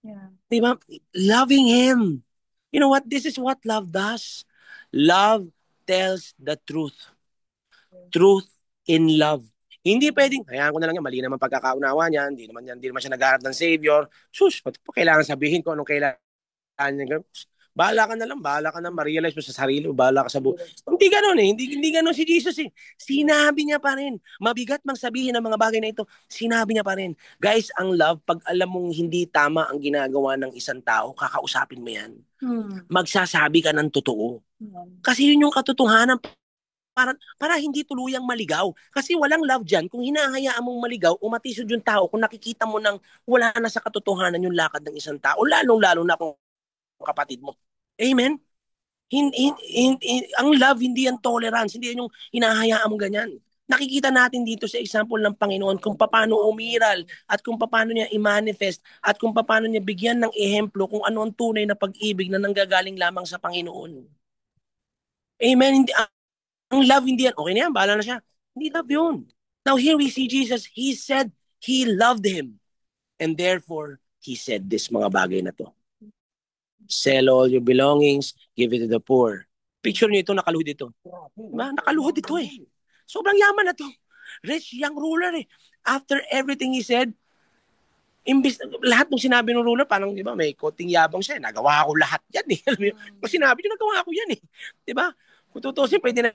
Yeah. Diba? Loving him. You know what? This is what love does. Love tells the truth. Truth in love. Hindi pwedeng, hayaan ko na lang yan, mali naman pagkakaunawa niya, hindi naman siya naghahanap ng Savior. Sus, ba't pa kailangan sabihin ko anong kailangan niya? Bahala ka na, ma-realize mo sa sarili mo, bahala ka sa buhay. Hindi gano'n eh, hindi gano'n si Jesus eh. Sinabi niya pa rin, mabigat mang sabihin ang mga bagay na ito, sinabi niya pa rin. Guys, ang love, pag alam mong hindi tama ang ginagawa ng isang tao, kakausapin mo yan. Magsasabi ka ng totoo. Kasi yun yung katotohanan, para hindi tuluyang maligaw. Kasi walang love dyan. Kung hinahayaan mong maligaw, umatisod yung tao, kung nakikita mo nang wala na sa katotohanan yung lakad ng isang tao, lalong-lalo na kung kapatid mo. Amen? Ang love, hindi yan tolerance, hindi yan yung hinahayaan mong ganyan. Nakikita natin dito sa example ng Panginoon kung paano umiral at kung paano niya i-manifest at kung paano niya bigyan ng ehemplo kung ano ang tunay na pag-ibig na nanggagaling lamang sa Panginoon. Amen? Ang love hindi yan. Okay na yan, bahala na siya. Hindi love yun. Now here we see Jesus. He said he loved him. And therefore, he said this mga bagay na to. Sell all your belongings, give it to the poor. Picture niyo ito, nakaluhod ito. Diba? Nakaluhod ito eh. Sobrang yaman na to. Rich young ruler eh. After everything he said, lahat ng sinabi ng ruler, parang di ba, may konting yabang siya. Nagawa ko lahat yan eh. Kung sinabi niyo, nagawa ko yan eh. Di ba? Kung tutusin, pwede na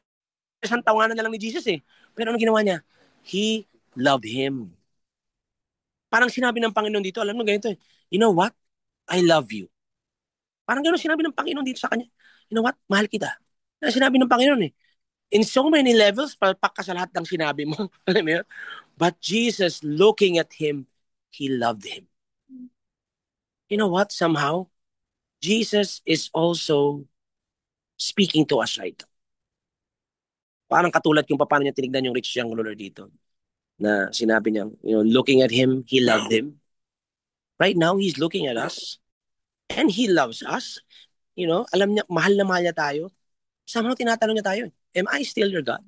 isang tawanan na lang ni Jesus eh. Pero ano ginawa niya? He loved him. Parang sinabi ng Panginoon dito, alam mo ganito eh, you know what? I love you. Parang gano'n sinabi ng Panginoon dito sa kanya. You know what? Mahal kita. Yan sinabi ng Panginoon eh. In so many levels, palpak ka sa lahat ng sinabi mo. Alam mo yun? But Jesus, looking at him, he loved him. You know what? Somehow, Jesus is also speaking to us right now. Parang katulad kung paano niya tinignan yung rich young ruler dito. Na sinabi niya, looking at him, he loved him. Right now, he's looking at us. And he loves us. Alam niya, mahal na mahal niya tayo. Somehow, tinatanong niya tayo, am I still your God?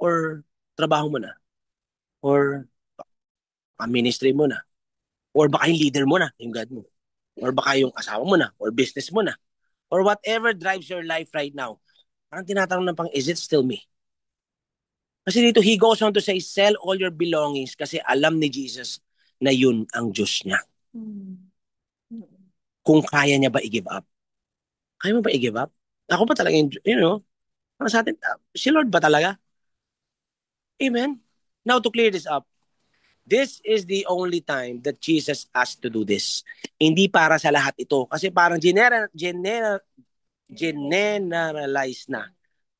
Or trabaho mo na? Or ministry mo na? Or baka yung leader mo na, yung God mo? Or baka yung asawa mo na? Or business mo na? Or whatever drives your life right now. Parang tinatanong ng is it still me? Kasi dito, he goes on to say, sell all your belongings kasi alam ni Jesus na yun ang Diyos niya. Kung kaya niya ba i-give up? Kaya mo ba i-give up? Ako ba talaga, para sa atin, si Lord ba talaga? Amen? Now, to clear this up, this is the only time that Jesus asked to do this. Hindi para sa lahat ito. Kasi parang generalize na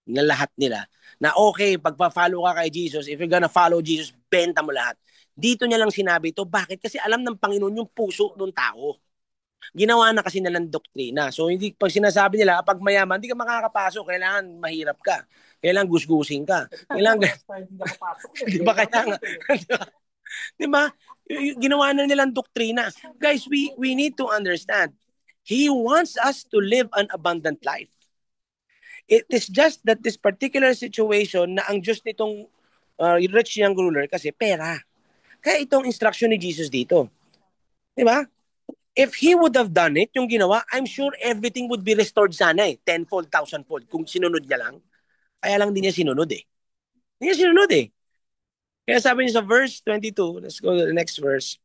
na lahat nila, na okay, pagpa-follow ka kay Jesus, if you're gonna follow Jesus, benta mo lahat. Dito niya lang sinabi ito. Bakit? Kasi alam ng Panginoon yung puso ng tao. Ginawa na kasi nilang doktrina. So, hindi, pag sinasabi nila, pag mayaman, hindi ka makakapasok. Kailangan mahirap ka. Kailangan gusgusin ka. Kailangan, di ba kailangan? Di ba? Ginawa na nilang doktrina. Guys, we need to understand. He wants us to live an abundant life. It is just that this particular situation na ang Diyos nitong rich young ruler kasi pera. Kaya itong instruction ni Jesus dito. Di ba? If he would have done it, yung ginawa, I'm sure everything would be restored sana eh. Tenfold, thousandfold. Kung sinunod niya lang. Kaya lang din niya sinunod eh. Hindi niya sinunod eh. Kaya sabi niya sa verse 22, let's go to the next verse.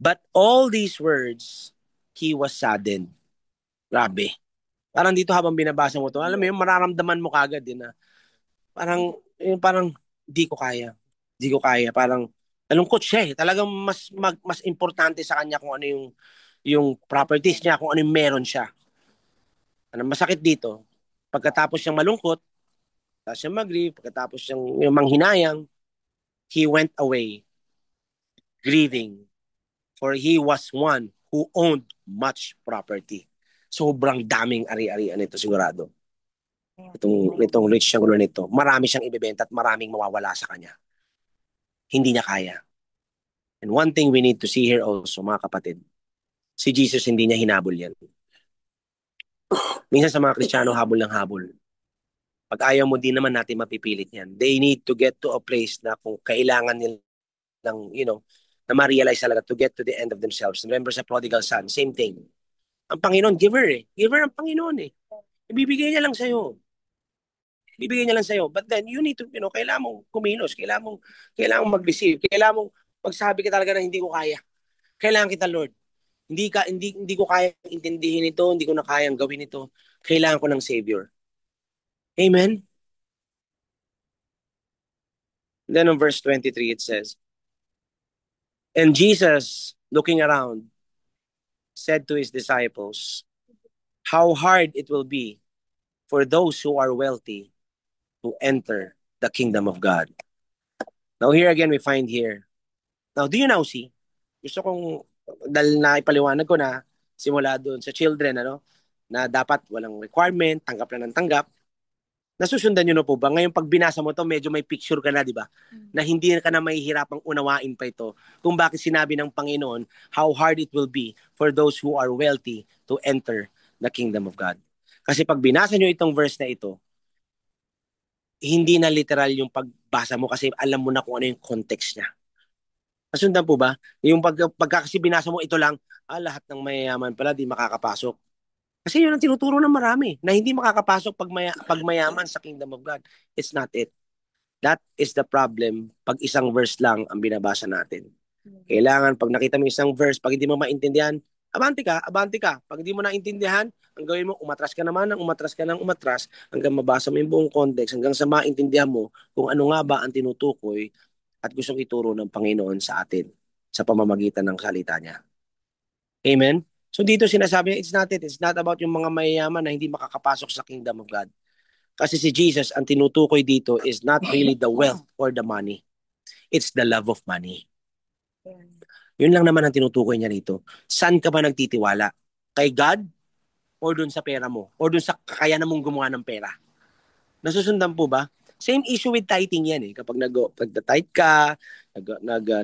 But all these words, he was saddened. Grabe. Parang dito habang binabasa mo to, alam mo yung mararamdaman mo kagad din na parang di ko kaya. Di ko kaya. Parang nalungkot siya eh. Talagang mas importante sa kanya kung ano yung properties niya, kung ano yung meron siya. Ano masakit dito? Pagkatapos siyang malungkot, tapos siyang mag-grieve, pagkatapos siyang yung manghinayang, he went away grieving, for he was one who owned much property. Sobrang daming ari-arian nito sigurado. Itong rich siyang gulo nito. Marami siyang ibebenta at maraming mawawala sa kanya. Hindi niya kaya. And one thing we need to see here also, mga kapatid, si Jesus hindi niya hinabol yan. Minsan sa mga Kristiyano, habol ng habol. Pag ayaw mo, din naman natin mapipilit yan. They need to get to a place na kung kailangan nilang, na ma-realize talaga to get to the end of themselves. Remember sa prodigal son, same thing. Ang Panginoon, giver eh. Giver ang Panginoon eh. Ibibigay niya lang sa'yo. Ibibigay niya lang sa'yo. But then, you need to, kailangan mong kumilos. Kailangan mong mag-receive. Kailangan mong magsabi ka talaga na hindi ko kaya. Kailangan kita, Lord. Hindi ko kaya intindihin ito. Hindi ko na kayang gawin ito. Kailangan ko ng Savior. Amen? And then on verse 23, it says, and Jesus, looking around, said to his disciples, how hard it will be for those who are wealthy to enter the kingdom of God. Now here again, we find here. Now, do you now see? Gusto kong, dahil na ipaliwanag ko na, simula doon sa children, na dapat walang requirement, tanggap na ng tanggap. Nasusundan nyo na po ba? Ngayon, pag binasa mo to, medyo may picture ka na, di ba? Na hindi ka na mahihirapang unawain pa ito. Kung bakit sinabi ng Panginoon, how hard it will be for those who are wealthy to enter the kingdom of God. Kasi pag binasa nyo itong verse na ito, hindi na literal yung pagbasa mo kasi alam mo na kung ano yung context niya. Nasundan po ba? Yung pagka kasi binasa mo ito lang, lahat ng mayayaman pala di makakapasok. Kasi yun ang tinuturo ng marami, na hindi makakapasok pag mayaman sa kingdom of God. It's not it. That is the problem pag isang verse lang ang binabasa natin. Kailangan pag nakita mo isang verse, pag hindi mo maintindihan, abante ka. Pag hindi mo naintindihan, ang gawin mo, umatras ka ng umatras, hanggang mabasa mo yung buong context, hanggang sa maintindihan mo kung ano nga ba ang tinutukoy at gustong ituro ng Panginoon sa atin sa pamamagitan ng salita niya. Amen? So dito sinasabi niya, it's not it. It's not about yung mga mayayaman na hindi makakapasok sa kingdom of God. Kasi si Jesus, ang tinutukoy dito is not really the wealth or the money. It's the love of money. Yun lang naman ang tinutukoy niya rito. Saan ka ba nagtitiwala? Kay God? Or dun sa pera mo? Or dun sa kakayanan mong gumawa ng pera? Nasusundan po ba? Same issue with tithing yan eh. Kapag nag-tithe ka,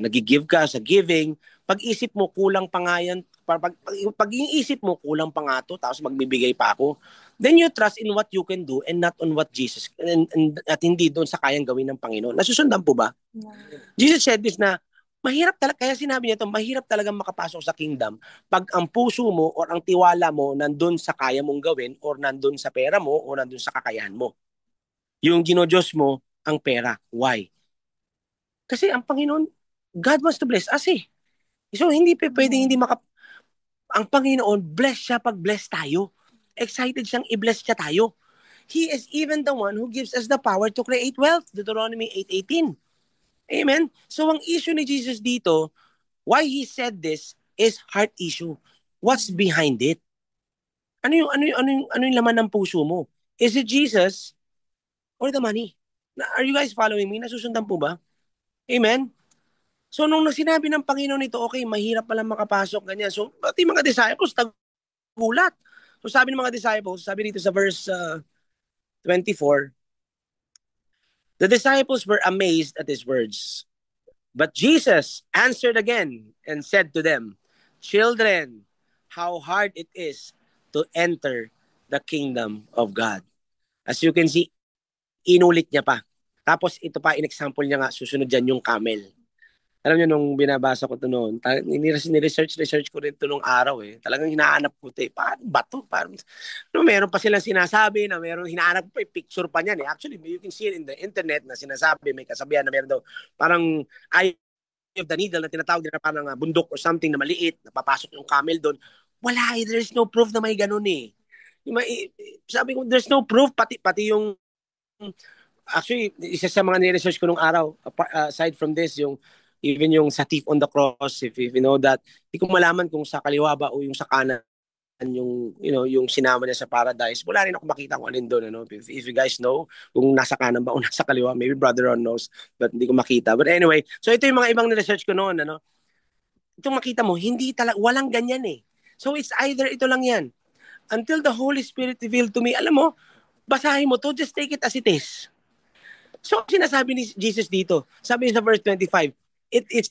nag-give ka sa giving, pag-isip mo kulang pa nga yan, pag iisip mo kulang pa nga to, tapos magbibigay pa ako, then you trust in what you can do and not on what Jesus, at hindi doon sa kayang gawin ng Panginoon. Nasusundan po ba? Yeah. Jesus said this na, mahirap talaga, kaya sinabi niya ito, mahirap talaga makapasok sa kingdom pag ang puso mo or ang tiwala mo nandun sa kaya mong gawin or nandun sa pera mo o nandun sa kakayahan mo. Yung ginodiyos mo ang pera. Why? Kasi ang Panginoon, God wants to bless us eh. So hindi pwedeng hindi ang Panginoon, bless siya pag bless tayo. Excited siyang i-bless siya tayo. He is even the one who gives us the power to create wealth. Deuteronomy 8:18. Amen? So ang issue ni Jesus dito, why he said this is heart issue. What's behind it? Ano yung laman ng puso mo? Is it Jesus or the money? Are you guys following me? Nasusundan po ba? Amen? So, nung sinabi ng Panginoon nito, okay, mahirap palang makapasok, ganyan. So, pati mga disciples, tagulat. So, sabi ng mga disciples, sabi dito sa verse 24, the disciples were amazed at his words. But Jesus answered again and said to them, children, how hard it is to enter the kingdom of God. As you can see, inulit niya pa. Tapos ito pa, in-example niya nga, susunod dyan yung camel. Alam niyo, nung binabasa ko ito noon, ni-research ko rin ito nung araw eh. Talagang hinahanap ko ito eh. Paano ba ito? No, meron pa silang sinasabi na meron, hinahanap ko pa, picture pa niyan eh. Actually, you can see it in the internet na sinasabi, may kasabihan na meron daw, parang eye of the needle na tinatawag nila parang bundok or something na maliit, napapasok yung camel doon. Wala eh, there's no proof na may ganun eh. Sabi ko, there's no proof, pati yung actually, isa sa mga ni-research ko nung araw, aside from this, yung even yung sa thief on the cross, if you know that, hindi ko malaman kung sa kaliwa ba o yung sa kanan yung yung sinama niya sa paradise. Wala rin ako makita kung alin doon, ano. If you guys know kung nasa kanan ba o nasa kaliwa, maybe Brother Ron knows, but hindi ko makita. But anyway, so ito yung mga ibang ni-research ko noon, ano. Itong makita mo, hindi talaga, walang ganyan eh. So it's either ito lang yan. Until the Holy Spirit revealed to me, alam mo, basahin mo to, just take it as it is. So, sinasabi ni Jesus dito, sabi niya sa verse 25, it is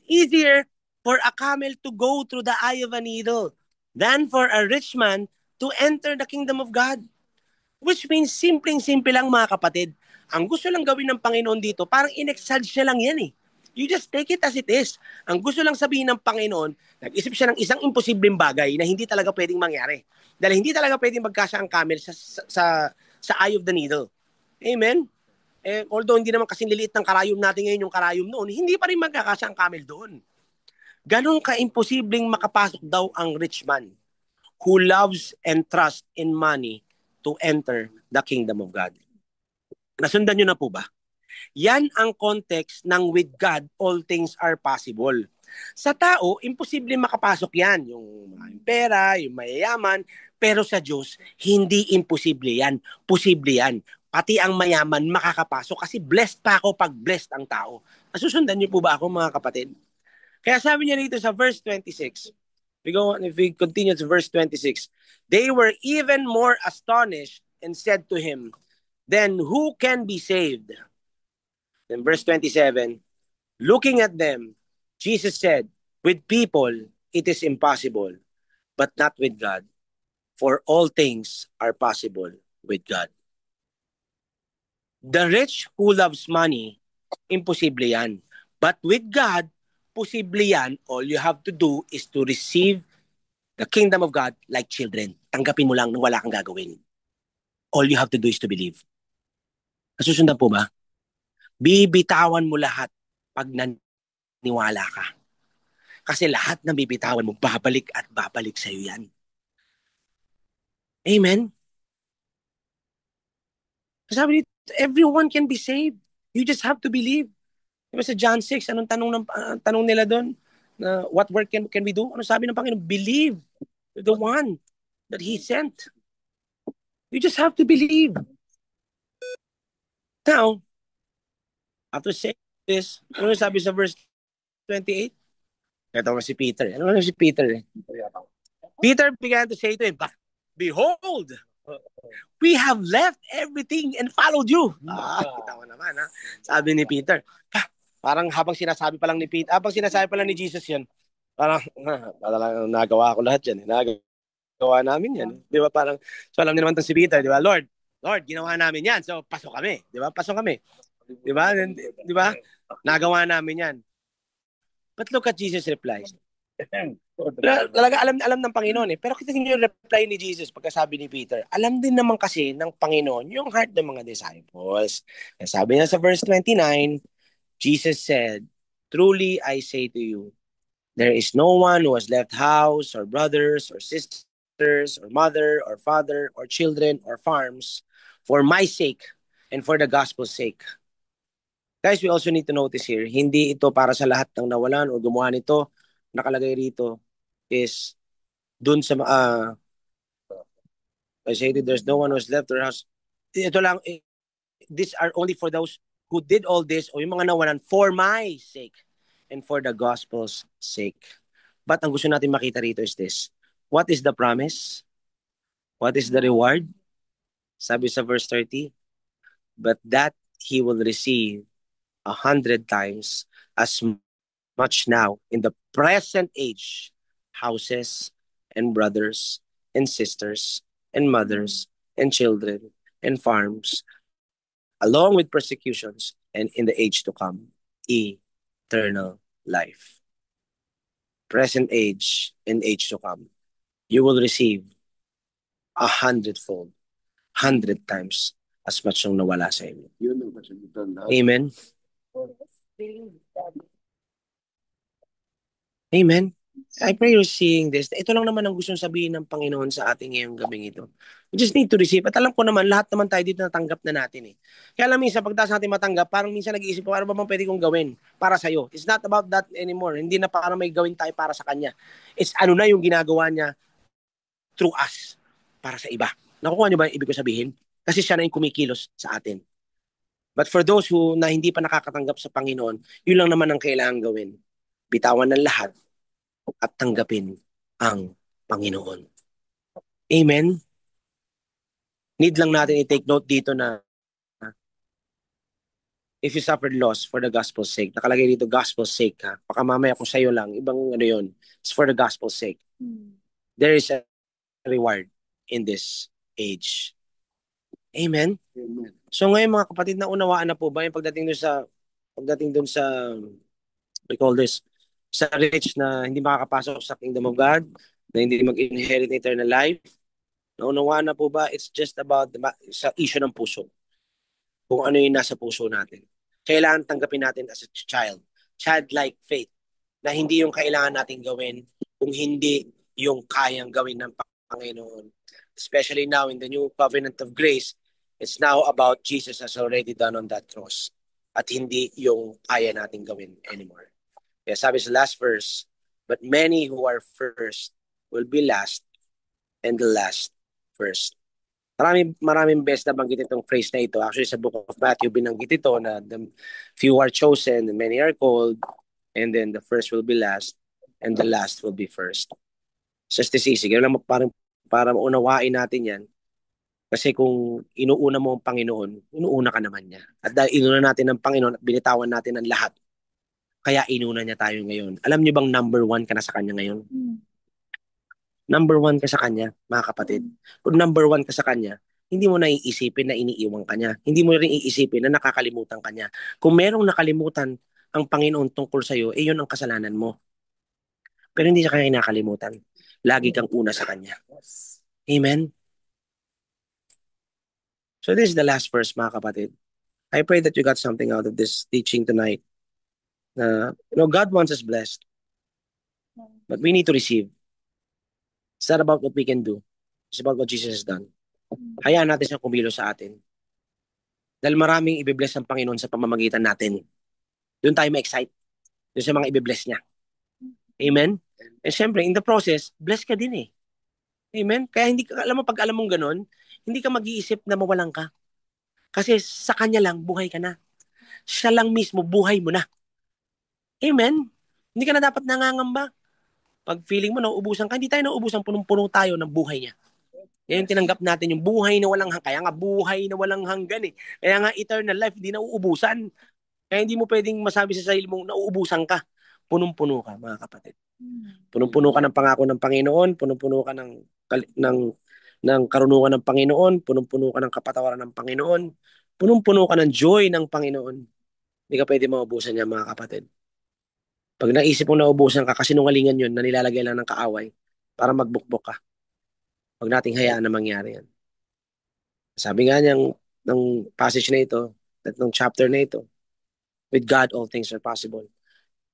easier for a camel to go through the eye of a needle than for a rich man to enter the kingdom of God. Which means, simpleng-simple lang mga kapatid. Ang gusto lang gawin ng Panginoon dito, parang in-exage niya lang yan eh. You just take it as it is. Ang gusto lang sabihin ng Panginoon, nag-isip siya ng isang imposibleng bagay na hindi talaga pwedeng mangyari. Dahil hindi talaga pwedeng magkasya ang camel sa eye of the needle. Amen? Although hindi naman kasing liliit ng karayom natin ngayon yung karayom noon, hindi pa rin magkakasya ang camel doon. Ganon ka-imposibleng makapasok daw ang rich man who loves and trusts in money to enter the kingdom of God. Nasundan nyo na po ba? Yan ang context ng with God, all things are possible. Sa tao, imposible makapasok yan. Yung pera, yung mayayaman, pero sa Diyos, hindi imposible yan. Posible yan. Pati ang mayaman makakapasok kasi blessed pa ako pag blessed ang tao. Nasusundan niyo po ba ako mga kapatid? Kaya sabi niya dito sa verse 26, if we continue to verse 26, they were even more astonished and said to him, then who can be saved? Then verse 27, looking at them, Jesus said, with people it is impossible, but not with God, for all things are possible with God. The rich who loves money, imposible yan. But with God, posible yan. All you have to do is to receive the kingdom of God like children. Tanggapin mo lang nang wala kang gagawin. All you have to do is to believe. Nasusundan po ba? Bibitawan mo lahat pag naniwala ka. Kasi lahat ng bibitawan mo, babalik at babalik sa'yo yan. Amen? Sabi dito, everyone can be saved. You just have to believe. Diba sa John 6, anong tanong nila doon? What work can we do? Ano sabi ng Panginoon? Believe the one that He sent. You just have to believe. Now, after saying this, ano sabi sa verse 28? Ito nga si Peter. Ano si Peter? Peter began to say to him, behold, we have left everything and followed you. Kita mo naman, ha? Sabi ni Peter. Parang habang sinasabi pa lang ni Jesus yun, parang, nagawa ko lahat yan. Nagawa namin yan. Di ba? Parang, so alam niyo naman si Peter, di ba? Lord, ginawa namin yan. So, pasok kami. Di ba? Pasok kami. Di ba? Di ba? Nagawa namin yan. But look at Jesus' replies. Talaga alam ng Panginoon eh. Pero kita niyo yung reply ni Jesus pagkasabi ni Peter. Alam din naman kasi ng Panginoon yung heart ng mga disciples. Sabi niya sa verse 29, Jesus said, truly I say to you, there is no one who has left house or brothers or sisters or mother or father or children or farms for my sake and for the gospel's sake. Guys, we also need to notice here, hindi ito para sa lahat ng nawalan o gumawa nito. Nakalagay rito is dun sa I say that there's no one who's left their house. Ito lang, these are only for those who did all this o yung mga nawalan for my sake and for the gospel's sake. But ang gusto natin makita rito is this. What is the promise? What is the reward? Sabi sa verse 30, but that he will receive 100 times as much now in the present age, houses and brothers and sisters and mothers and children and farms, along with persecutions, and in the age to come, eternal life. Present age and age to come, you will receive 100-fold, 100 times as much yung nawala sa inyo. Amen? Amen? I pray you're seeing this. Ito lang naman ang gustong sabihin ng Panginoon sa ating ngayong gabing ito. We just need to receive. At alam ko naman, lahat naman tayo dito natanggap na natin eh. Kaya alam minsan, pagtaas natin matanggap, parang minsan nag-iisip ko, ano ba bang pwede kong gawin para sa'yo? It's not about that anymore. Hindi na para may gawin tayo para sa Kanya. It's ano na yung ginagawa niya through us para sa iba. Nakukuha niyo ba yung ibig ko sabihin? Kasi siya na yung kumikilos sa atin. But for those who na hindi pa nakakatanggap sa Panginoon, yun lang naman ang kailangan gawin. Bitawan ng lahat at tanggapin ang Panginoon. Amen? Need lang natin i-take note dito na if you suffered loss for the gospel's sake, nakalagay dito gospel's sake ha. Baka mamaya kung sa'yo lang, ibang ano yun. It's for the gospel's sake. There is a reward in this age. Amen? Amen. So ngayon mga kapatid, naunawaan na po ba yung pagdating dun sa we call this, sa rich na hindi makakapasok sa kingdom of God, na hindi mag-inherit eternal life? Naunawaan na po ba? It's just about sa issue ng puso. Kung ano yung nasa puso natin. Kailangan tanggapin natin as a child. Childlike faith. Na hindi yung kailangan natin gawin kung hindi yung kayang gawin ng Panginoon. Especially now in the new covenant of grace, it's now about Jesus has already done on that cross. At hindi yung kaya natin gawin anymore. Kaya sabi sa last verse, but many who are first will be last, and the last first. Maraming best na banggit itong phrase na ito. Actually, sa Book of Matthew, binanggit ito na the few are chosen, and many are called, and then the first will be last, and the last will be first. Just this easy. Kaya lang para maunawain natin yan. Kasi kung inuuna mo ang Panginoon, inuuna ka naman niya. At dahil inuna natin ang Panginoon at binitawan natin ang lahat, kaya inuna niya tayo ngayon. Alam niyo bang number 1 ka na sa Kanya ngayon? Number 1 ka sa Kanya, mga kapatid. Kung number 1 ka sa Kanya, hindi mo na iisipin na iniiwan ka niya. Hindi mo rin iisipin na nakakalimutan ka niya. Kung merong nakalimutan ang Panginoon tungkol sa iyo, yun ang kasalanan mo. Pero hindi siya kanya kinakalimutan. Lagi kang una sa Kanya. Amen? So this is the last verse, mga kapatid. I pray that you got something out of this teaching tonight. God wants us blessed. But we need to receive. It's not about what we can do. It's about what Jesus has done. Hayaan natin siyang kumilos sa atin. Dahil maraming ibibless ang Panginoon sa pamamagitan natin. Doon tayo ma-excite. Doon sa mga ibibless niya. Amen? And syempre, in the process, bless ka din eh. Amen? Kaya hindi ka, alam mo, pag alam mong ganun, hindi ka mag-iisip na mawalan ka. Kasi sa Kanya lang, buhay ka na. Siya lang mismo, buhay mo na. Amen? Hindi ka na dapat nangangamba. Pag feeling mo nauubusan ka, hindi tayo nauubusan, punong-puno tayo ng buhay niya. Yan yung tinanggap natin, yung buhay na walang hanggan. Kaya nga buhay na walang hanggan eh. Kaya nga eternal life, hindi nauubusan. Kaya hindi mo pwedeng masabi sa sarili mong nauubusan ka. Punong-puno ka, mga kapatid. Punong-puno ka ng pangako ng Panginoon, punong-puno ka ng karunungan ng Panginoon, punong-puno ka ng kapatawaran ng Panginoon, punong-puno ka ng joy ng Panginoon. Hindi ka pwede maubusan niya, mga kapatid. Pag naisip mong naubusan ka, kasinungalingan yun na nilalagay lang ng kaaway para magbukbok ka. Huwag nating hayaan na mangyari yan. Sabi nga niyang ng passage na ito, at ng chapter na ito, with God, all things are possible.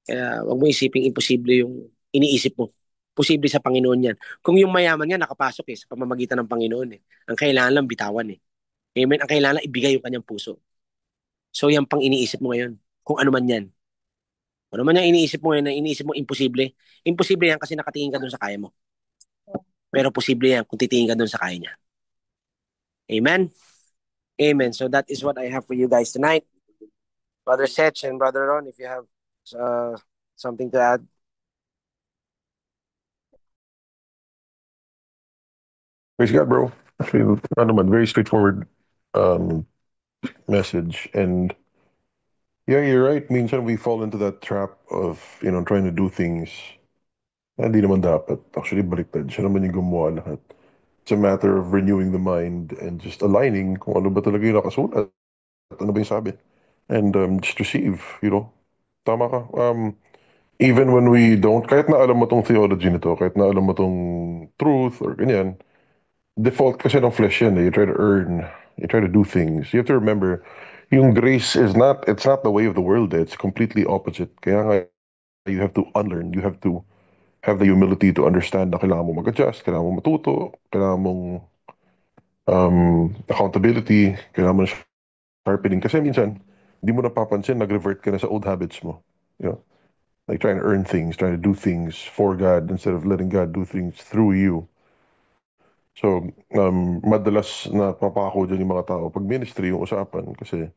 Kaya huwag mo isiping imposible yung iniisip mo. Posible sa Panginoon yan. Kung yung mayaman nga nakapasok sa pamamagitan ng Panginoon Ang kailangan lang bitawan Amen? Ang kailangan lang ibigay yung kanyang puso. So yan pang iniisip mo ngayon. Kung ano man yan. Ano man yung iniisip mo ngayon na iniisip mo imposible. Imposible yan kasi nakatingin ka dun sa kaya mo. Pero posible yan kung titingin ka dun sa kaya niya. Amen. Amen. So that is what I have for you guys tonight. Brother Seth and Brother Ron, if you have uh, something to add. Praise God, bro. Actually, ano naman, very straightforward um, message. And yeah, you're right. Minsan we fall into that trap of, trying to do things na hindi naman dapat. Actually, baliktad. Siya naman yung gumawa lahat. It's a matter of renewing the mind and just aligning kung ano ba talaga yung nakasulat. Ano ba yung sabi? And just receive. Tama ka. Even when we don't, kahit na alam mo tong theology nito, kahit na alam mo tong truth or ganyan, default kasi ng flesh yan eh. You try to earn, you try to do things. You have to remember, yung grace it's not the way of the world eh. It's completely opposite. Kaya nga, you have to unlearn. You have to have the humility to understand na kailangan mo mag-adjust, kailangan mo matuto, kailangan mong accountability, kailangan mo na sharpening. Kasi minsan, hindi mo napapansin, nag-revert ka na sa old habits mo. You know, like trying to earn things, trying to do things for God instead of letting God do things through you. So, madalas na papako dyan yung mga tao pag ministry yung usapan kasi,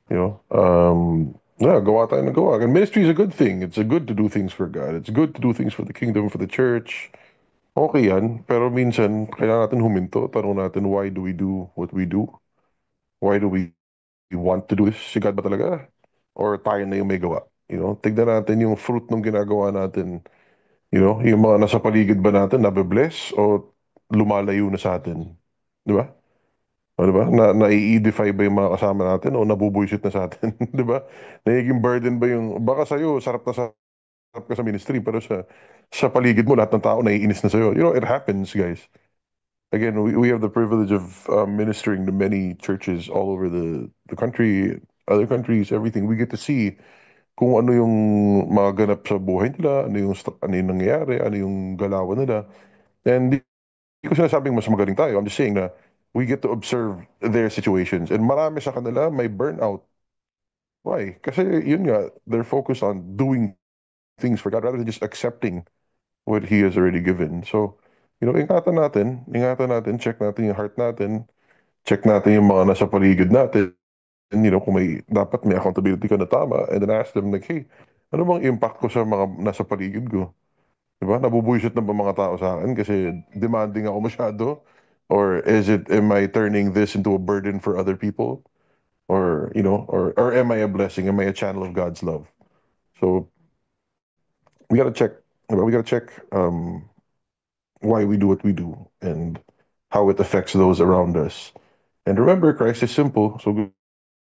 yeah, gawa tayo ng gawa. And ministry is a good thing. It's a good to do things for God. It's good to do things for the kingdom, for the church. Okay yan. Pero minsan, kailangan natin huminto. Tanong natin, why do we do what we do? Why do we want to do this? Si God ba talaga? Or tayo na yung may gawa? Tignan natin yung fruit ng ginagawa natin. Yung mga nasa paligid ba natin, nabe-bless o lumalayo na sa atin? Di ba? O, di ba? Nai-edify ba yung mga kasama natin o nabubuisit na sa atin? Di ba? Nagiging burden ba yung, baka sa'yo, sarap na sarap ka sa ministry, pero sa paligid mo, lahat ng tao naiinis na sa'yo. It happens, guys. Again, we have the privilege of ministering to many churches all over the country, other countries, everything. We get to see kung ano yung mga ganap sa buhay nila, ano yung nangyayari, ano yung galawan nila. And di ko sinasabing mas magaling tayo. I'm just saying na we get to observe their situations. And marami sa kanila may burnout. Why? Kasi yun nga, they're focused on doing things for God rather than just accepting what He has already given. So, ingatan natin, check natin yung heart natin, check natin yung mga nasa paligid natin. And, kung dapat may accountability ka na tama, and then ask them like, hey, ano bang impact ko sa mga nasa paligid ko? Diba? Nabubuisit na ba mga tao sa akin kasi demanding ako masyado? Or am I turning this into a burden for other people? Or am I a blessing? Am I a channel of God's love? So we gotta check, diba? We gotta check why we do what we do and how it affects those around us. And remember, Christ is simple. So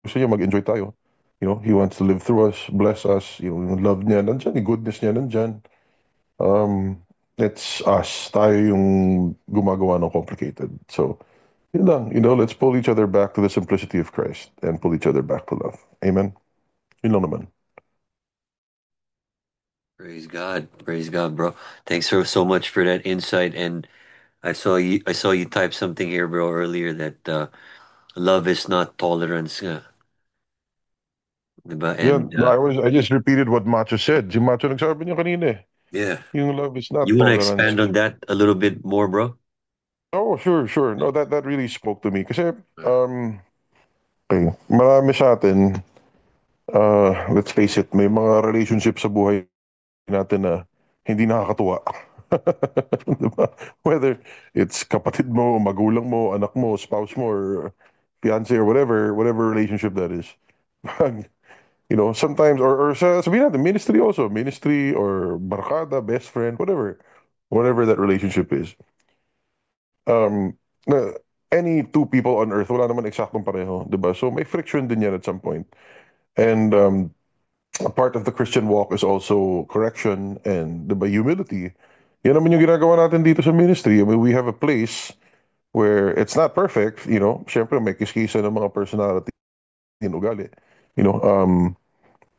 gusto niya mag-enjoy tayo. He wants to live through us, bless us. Yung love niya nandyan, yung goodness niya nandyan. It's us. Tayo yung gumagawa ng complicated. So, yun lang. Let's pull each other back to the simplicity of Christ and pull each other back to love. Amen? Yun lang naman. Praise God, bro. Thanks so much for that insight. And I saw you type something here, bro, earlier that love is not tolerance, nga, diba? Yeah, And I just repeated what Macho said. Si Macho nagsabi niya kanina eh. yeah, Yung love is you not want to tolerance. expand on that a little bit more, bro? Oh, sure, sure. No, that really spoke to me. Kasi, okay, marami sa atin, let's face it, may mga relationship sa buhay natin na hindi nakakatuwa. Diba? Whether it's kapatid mo, magulang mo, anak mo, spouse mo, or fiance or whatever relationship that is. Sometimes, or sabihin natin, ministry or barkada, best friend, whatever that relationship is. Na any two people on earth, wala naman eksaktong pareho, diba? So may friction din yan at some point. And a part of the Christian walk is also correction and diba, humility. Yan naman yung ginagawa natin dito sa ministry. I mean, we have a place where it's not perfect, syempre may kiskisa ng mga personality and ugali, you know,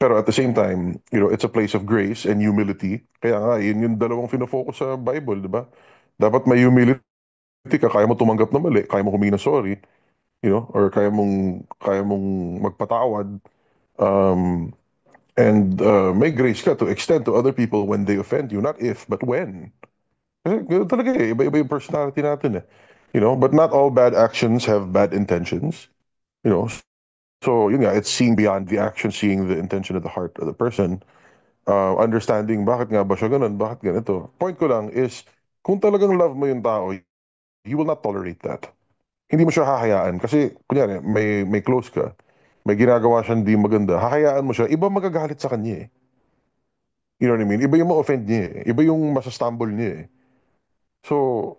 pero at the same time, it's a place of grace and humility. Kaya nga, yun yung dalawang fino-focus sa Bible, di ba? Dapat may humility ka, kaya mo tumanggap na mali, kaya mo humingi ng sorry, or kaya mong magpatawad. Um, and may grace ka to extend to other people when they offend you, not if, but when. Kasi ganoon talaga eh, iba-iba yung personality natin eh. But not all bad actions have bad intentions. You know, so yun nga, it's seeing beyond the action, seeing the intention of the heart of the person, understanding bakit nga ba siya ganun, bakit ganito. Point ko lang is, kung talagang love mo yung tao, you will not tolerate that. Hindi mo siya hahayaan. Kasi, kunyari, may close ka, may ginagawa siyang di maganda, hahayaan mo siya, iba magagalit sa kanya eh. You know what I mean? Iba yung ma-offend niya eh. Iba yung masastumble niya eh. So,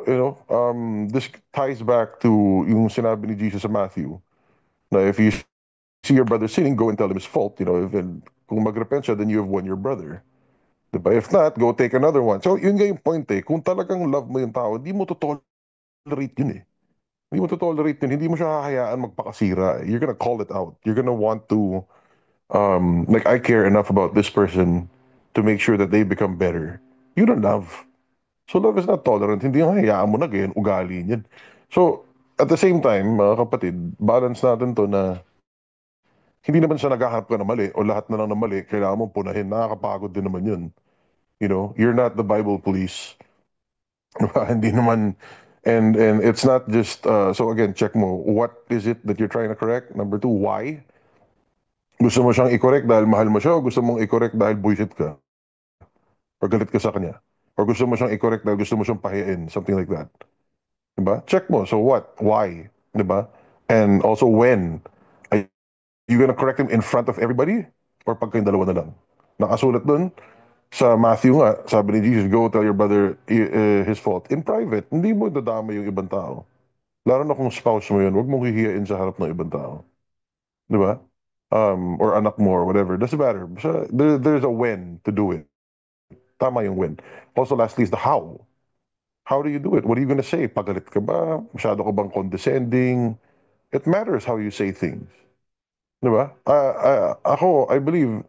this ties back to yung sinabi ni Jesus sa Matthew, na if you see your brother sinning, go and tell him his fault. Kung magrepent siya, then you have won your brother. Diba? If not, go take another one. So, yun nga yung point eh. Kung talagang love mo yung tao, hindi mo to tolerate yun eh. Hindi mo to tolerate yun. Hindi mo siya hahayaan magpakasira. You're gonna call it out. You're gonna want to, like, I care enough about this person to make sure that they become better. You don't love. So, love is not tolerant. Hindi nga hayaan mo na ganyan, ugali niyan. So, at the same time, mga kapatid, balance natin to na hindi naman siya naghahanap ka na mali o lahat na lang na mali, kailangan mong punahin. Nakakapagod din naman yun. You're not the Bible police. Hindi naman, and it's not just, so again, check mo, what is it that you're trying to correct? Number two, why? Gusto mo siyang i-correct dahil mahal mo siya o gusto mong i-correct dahil bullshit ka? Or galit ka sa kanya? Or gusto mo siyang i-correct dahil gusto mo siyang pahiyain? Something like that. Diba? Check mo. So what? Why? Diba? And also when? Are you gonna correct him in front of everybody? Or pag kayong dalawa na lang? Nakasulat dun, sa Matthew nga, sabi ni Jesus, go tell your brother his fault. In private, hindi mo dadama yung ibang tao. Lalo na kung spouse mo yun, huwag mong hihiyain sa harap ng ibang tao. Di ba? Or anak mo or whatever. Doesn't matter. Basta there's a when to do it. Tama yung when. Also, lastly, is the how. How do you do it? What are you gonna say? Pagalit ka ba? Masyado ka bang condescending? It matters how you say things. Di ba? Ako, I believe,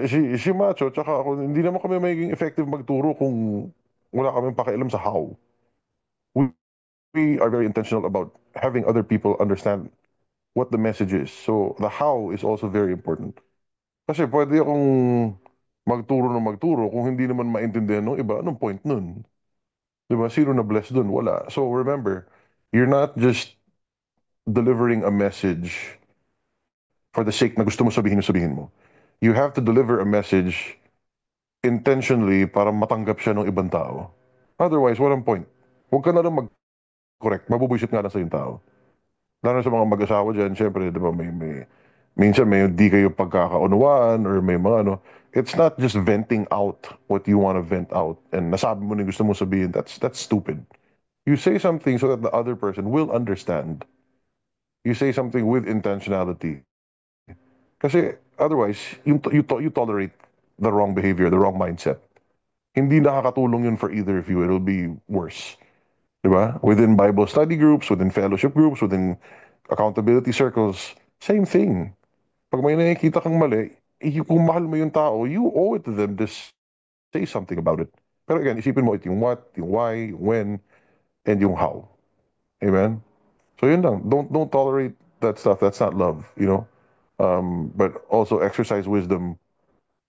si Macho, tsaka ako, hindi naman kami magiging effective magturo kung wala kaming pakialam sa how. We, we are very intentional about having other people understand what the message is. So, the how is also very important. Kasi pwede akong magturo ng magturo kung hindi naman maintindihan ng iba, anong point nun? Di ba? Sino na bless dun? Wala. So, remember, you're not just delivering a message for the sake na gusto mo sabihin mo. You have to deliver a message intentionally para matanggap siya ng ibang tao. Otherwise, walang point. Huwag ka na lang mag-correct. Mabubuisit nga lang sa yung tao. Lalo na sa mga mag-asawa dyan, syempre, di ba, minsan may di kayo pagkakaunawaan or may mga ano. It's not just venting out what you want to vent out and nasabi mo na yung gusto mo sabihin. That's stupid. You say something so that the other person will understand. You say something with intentionality. Kasi otherwise, you tolerate the wrong behavior, the wrong mindset. Hindi nakakatulong yun for either of you. It'll be worse. Diba? Within Bible study groups, within fellowship groups, within accountability circles, same thing. Pag may nakikita kang mali, kung mahal mo yung tao, you owe it to them to say something about it. Pero again, isipin mo ito yung what, yung why, yung when, and yung how. Amen? So yun lang. Don't tolerate that stuff. That's not love. But also exercise wisdom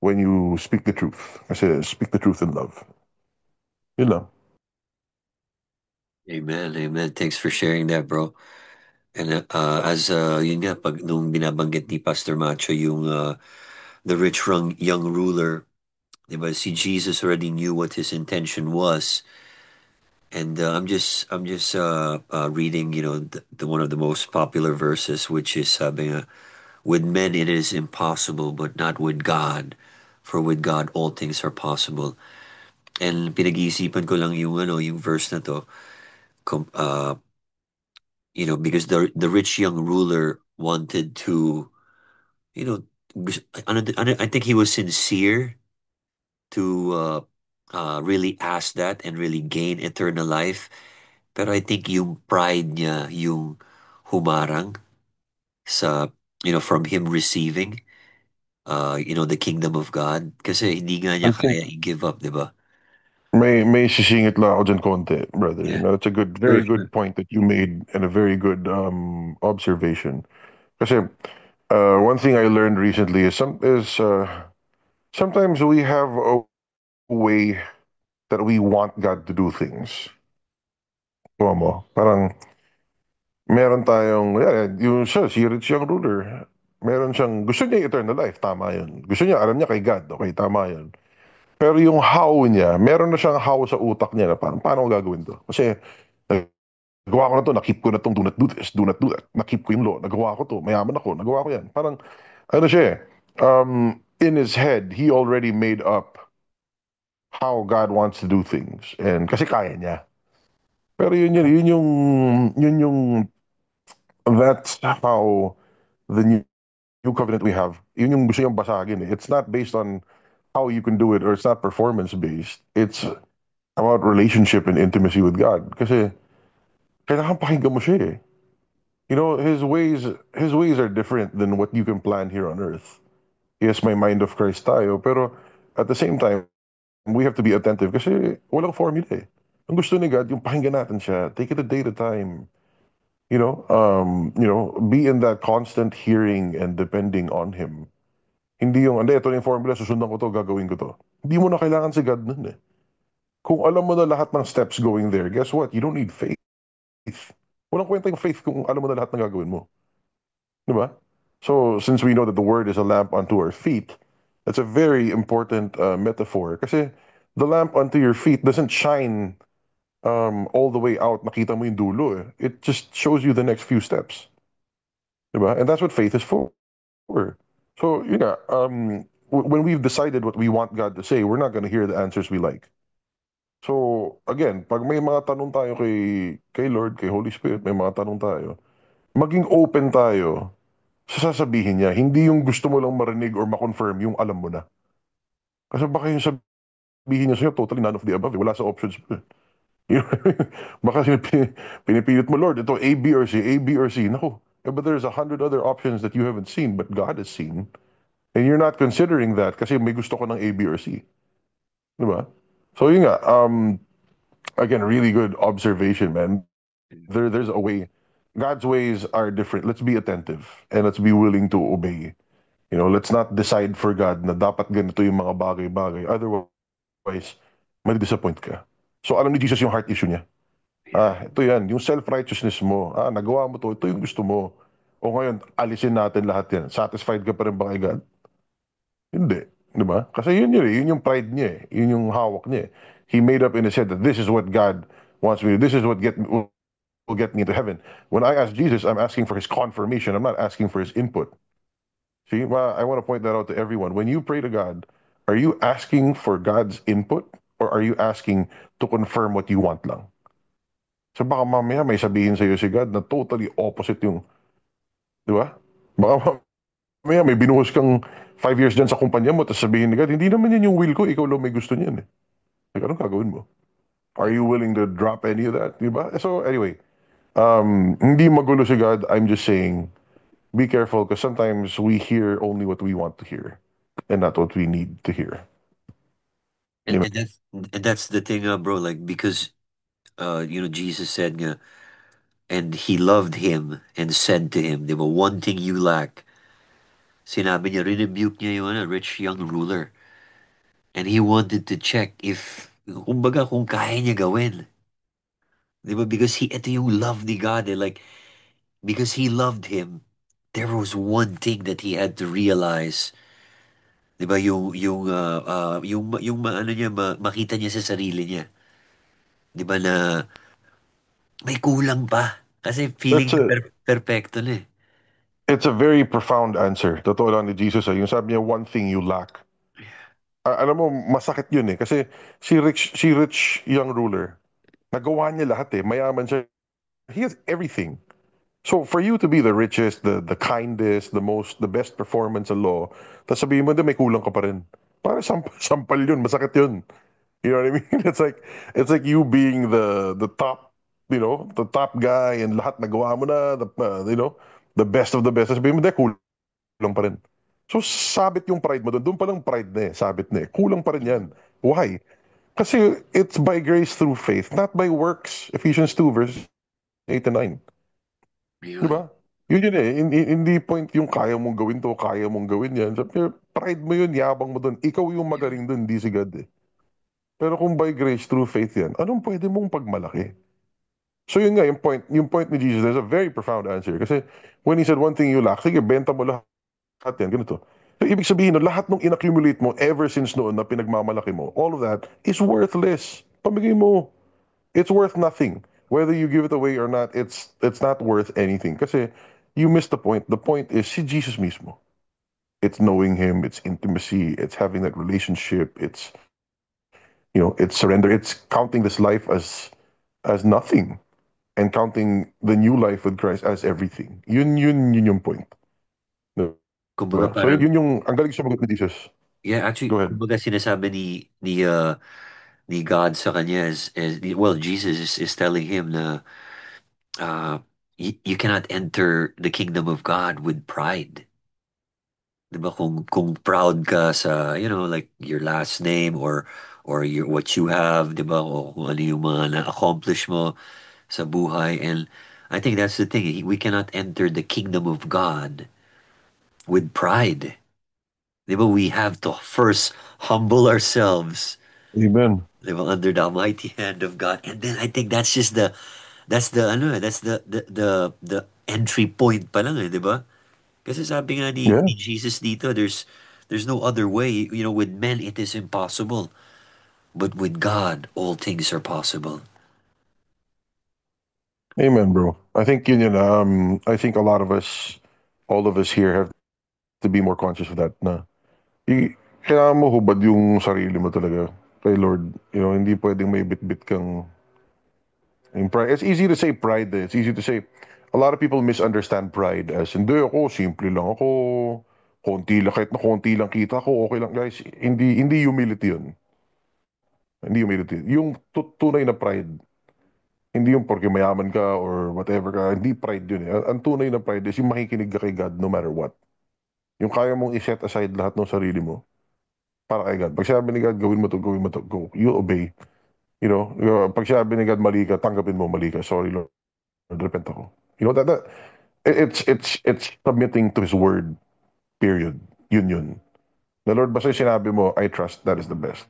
when you speak the truth. Kasi speak the truth in love. Yun lang. Amen, amen. Thanks for sharing that, bro. And as yun nga, pag nung binabanggit ni Pastor Macho yung the rich young ruler, di ba, si Jesus already knew what his intention was. And I'm just reading, the one of the most popular verses, which is sabi nga, with men it is impossible, but not with God. For with God all things are possible. And pinag-iisipan ko lang yung yung verse na to, com- uh, because the rich young ruler wanted to, you know, I think he was sincere to really ask that and really gain eternal life. Pero I think yung pride niya, yung humarang sa, from him receiving, the kingdom of God. Kasi hindi nga I niya think kaya i-give up, di ba? may sisingit lang ako dyan konti, brother. Yeah, That's a good, sure, very sure. good point that you made and a very good observation. Kasi one thing I learned recently is sometimes we have a way that we want God to do things. Kuha mo, parang meron tayong, yung siya, si rich young ruler, meron siyang, gusto niya yung eternal life, tama yun. Gusto niya, alam niya kay God, okay, tama yun. Pero yung how niya, meron na siyang how sa utak niya na parang, paano ko gagawin to? Kasi, nagawa ko na to, nakip ko na tong do not do this, do not do that. Nakip ko yung law, nagawa ko to, mayaman ako, nagawa ko yan. Parang, ano siya in his head, he already made up how God wants to do things. And kasi kaya niya. Pero yun yung, that's how the new covenant we have, yun yung gusto niyang basagin eh. It's not based on how you can do it or it's not performance based. It's about relationship and intimacy with God. Kasi kailangan pakinggan mo siya eh. You know, his ways are different than what you can plan here on earth. Yes, may mind of Christ tayo, pero at the same time, we have to be attentive kasi walang formula eh. Ang gusto ni God, yung pakinggan natin siya, take it a day at a time. Be in that constant hearing and depending on Him. Hindi yung, hindi, ito na yung formula, susundan ko to, gagawin ko to. Hindi mo na kailangan si God nun eh. Kung alam mo na lahat ng steps going there, guess what? You don't need faith. Walang kwenta yung faith kung alam mo na lahat ng gagawin mo. Di ba? So, since we know that the word is a lamp unto our feet, that's a very important metaphor. Kasi the lamp unto your feet doesn't shine all the way out. Nakita mo yung dulo eh. It just shows you the next few steps. Di ba? And that's what faith is for. So, when we've decided what we want God to say, we're not going to hear the answers we like. So, again, pag may mga tanong tayo kay Lord, kay Holy Spirit, may mga tanong tayo, maging open tayo sa sasabihin niya. Hindi yung gusto mo lang marinig or ma-confirm yung alam mo na. Kasi baka yung sabihin niya sa'yo, totally none of the above. Wala sa options mo. You know, baka pinipilit mo, Lord, ito A, B, or C, A, B, or C. Naku, but there's 100 other options that you haven't seen, but God has seen. And you're not considering that kasi may gusto ko ng A, B, or C. Di ba? So yun nga, again, really good observation, man. There's a way. God's ways are different. Let's be attentive and let's be willing to obey. Let's not decide for God na dapat ganito yung mga bagay-bagay. Otherwise, disappoint ka. So alam ni Jesus yung heart issue niya. Ito yan, yung self-righteousness mo. Nagawa mo to, ito yung gusto mo. O ngayon, alisin natin lahat yan. Satisfied ka pa rin ba kay God? Hindi. Di ba? Kasi yun yung pride niya eh. Yun yung hawak niya eh. He made up in his head that this is what God wants me to do. This is what will get me into heaven. When I ask Jesus, I'm asking for his confirmation. I'm not asking for his input. See, I want to point that out to everyone. When you pray to God, are you asking for God's input or are you asking to confirm what you want lang? So baka mamaya may sabihin sa'yo si God na totally opposite yung, di ba? Baka mamaya may binuhos kang 5 years dyan sa kumpanya mo tapos sabihin ni God, hindi naman yan yung will ko, ikaw lang may gusto niyan eh. Like, anong gagawin mo? Are you willing to drop any of that? Di ba? So anyway, hindi magulo si God. I'm just saying, be careful because sometimes we hear only what we want to hear and not what we need to hear. And, Amen. and that's the thing, bro. Like because Jesus said nga, and he loved him and said to him, di ba, one thing you lack. Sinabi niya, rebuke niya yung rich young ruler. And he wanted to check if, kumbaga, kung kaya niya gawin. Di ba? Because ito yung love ni God eh. Like, because he loved him, there was one thing that he had to realize. Di ba? Ano niya, makita niya sa sarili niya. Di ba na may kulang pa. Kasi feeling That's niya a perfecto na eh. it's a very profound answer. Totoo lang ni Jesus. Yung sabi niya, one thing you lack. Alam mo, masakit yun eh. Kasi si rich young ruler, nagawa niya lahat eh. Mayaman siya. He has everything. So for you to be the richest, the kindest, the best performance sa law, tapos sabihin mo, "Hindi, may kulang ka pa rin." Para sampal yun, masakit yun. You know what I mean? It's like you being the top, the top guy and lahat nagawa mo na, the best of the best. Tapos sabihin mo, "Hindi, kulang pa rin." So sabit yung pride mo doon. Doon pa lang pride na eh, sabit na eh. Kulang pa rin yan. Why? Kasi it's by grace through faith, not by works. Ephesians 2 verse 8 and 9. Di Yun. ba? Yun eh. Hindi point yung kaya mong gawin to, kaya mong gawin yan. Sabi niya, pride mo yun, yabang mo doon. Ikaw yung Yun. magaling doon, hindi si God eh. Pero kung by grace through faith yan, anong pwede mong pagmalaki? So yun nga, yung point ni Jesus, there's a very profound answer. Kasi when he said one thing you lack, sige, benta mo lahat yan, ganito. So, ibig sabihin, no, lahat ng inaccumulate mo ever since noon na pinagmamalaki mo, all of that is worthless. Pamigay mo. It's worth nothing. Whether you give it away or not, it's not worth anything. Kasi you missed the point. The point is si Jesus mismo. It's knowing him, it's intimacy, it's having that relationship, it's surrender, it's counting this life as nothing and counting the new life with Christ as everything. Yun yung point. Kumbaga Diba? So parang, ang galing sumagot ni Jesus. yeah, actually, Go ahead. kumbaga sinasabi ni God sa kanya well, Jesus is telling him na you cannot enter the kingdom of God with pride. 'Di ba kung proud ka sa, like your last name or what you have, 'di ba? O kung ano yung mga na-accomplish mo sa buhay. And I think that's the thing. We cannot enter the kingdom of God with pride. 'Di ba? We have to first humble ourselves, Amen. 'di ba, under the mighty hand of God. And then I think that's the entry point pa lang, 'di ba? Kasi sabi nga Yeah. ni Jesus dito, there's no other way. With men it is impossible, but with God all things are possible. Amen, bro. I think I think a lot of us, all of us here have to be more conscious of that na kailangan mo hubad yung sarili mo talaga kay Lord. Hindi pwedeng may bit-bit kang yung pride. It's easy to say pride. It's easy to say. A lot of people misunderstand pride as, hindi ako, simple lang ako, konti lang, kahit na konti lang kita ko, okay lang. Guys, hindi humility yun. Hindi humility. Yung tunay na pride, hindi yung porque mayaman ka or whatever ka, hindi pride yun eh. Ang tunay na pride is yung makikinig ka kay God no matter what. Yung kaya mong i-set aside lahat ng sarili mo para kay God. Pag sabi ni God, gawin mo to, go. You obey. Pag sabi ni God, mali ka, tanggapin mo, mali ka. Sorry, Lord, repent ako. That it's submitting to His word, period. Yun. Na Lord, basta yung sinabi mo, I trust, that is the best.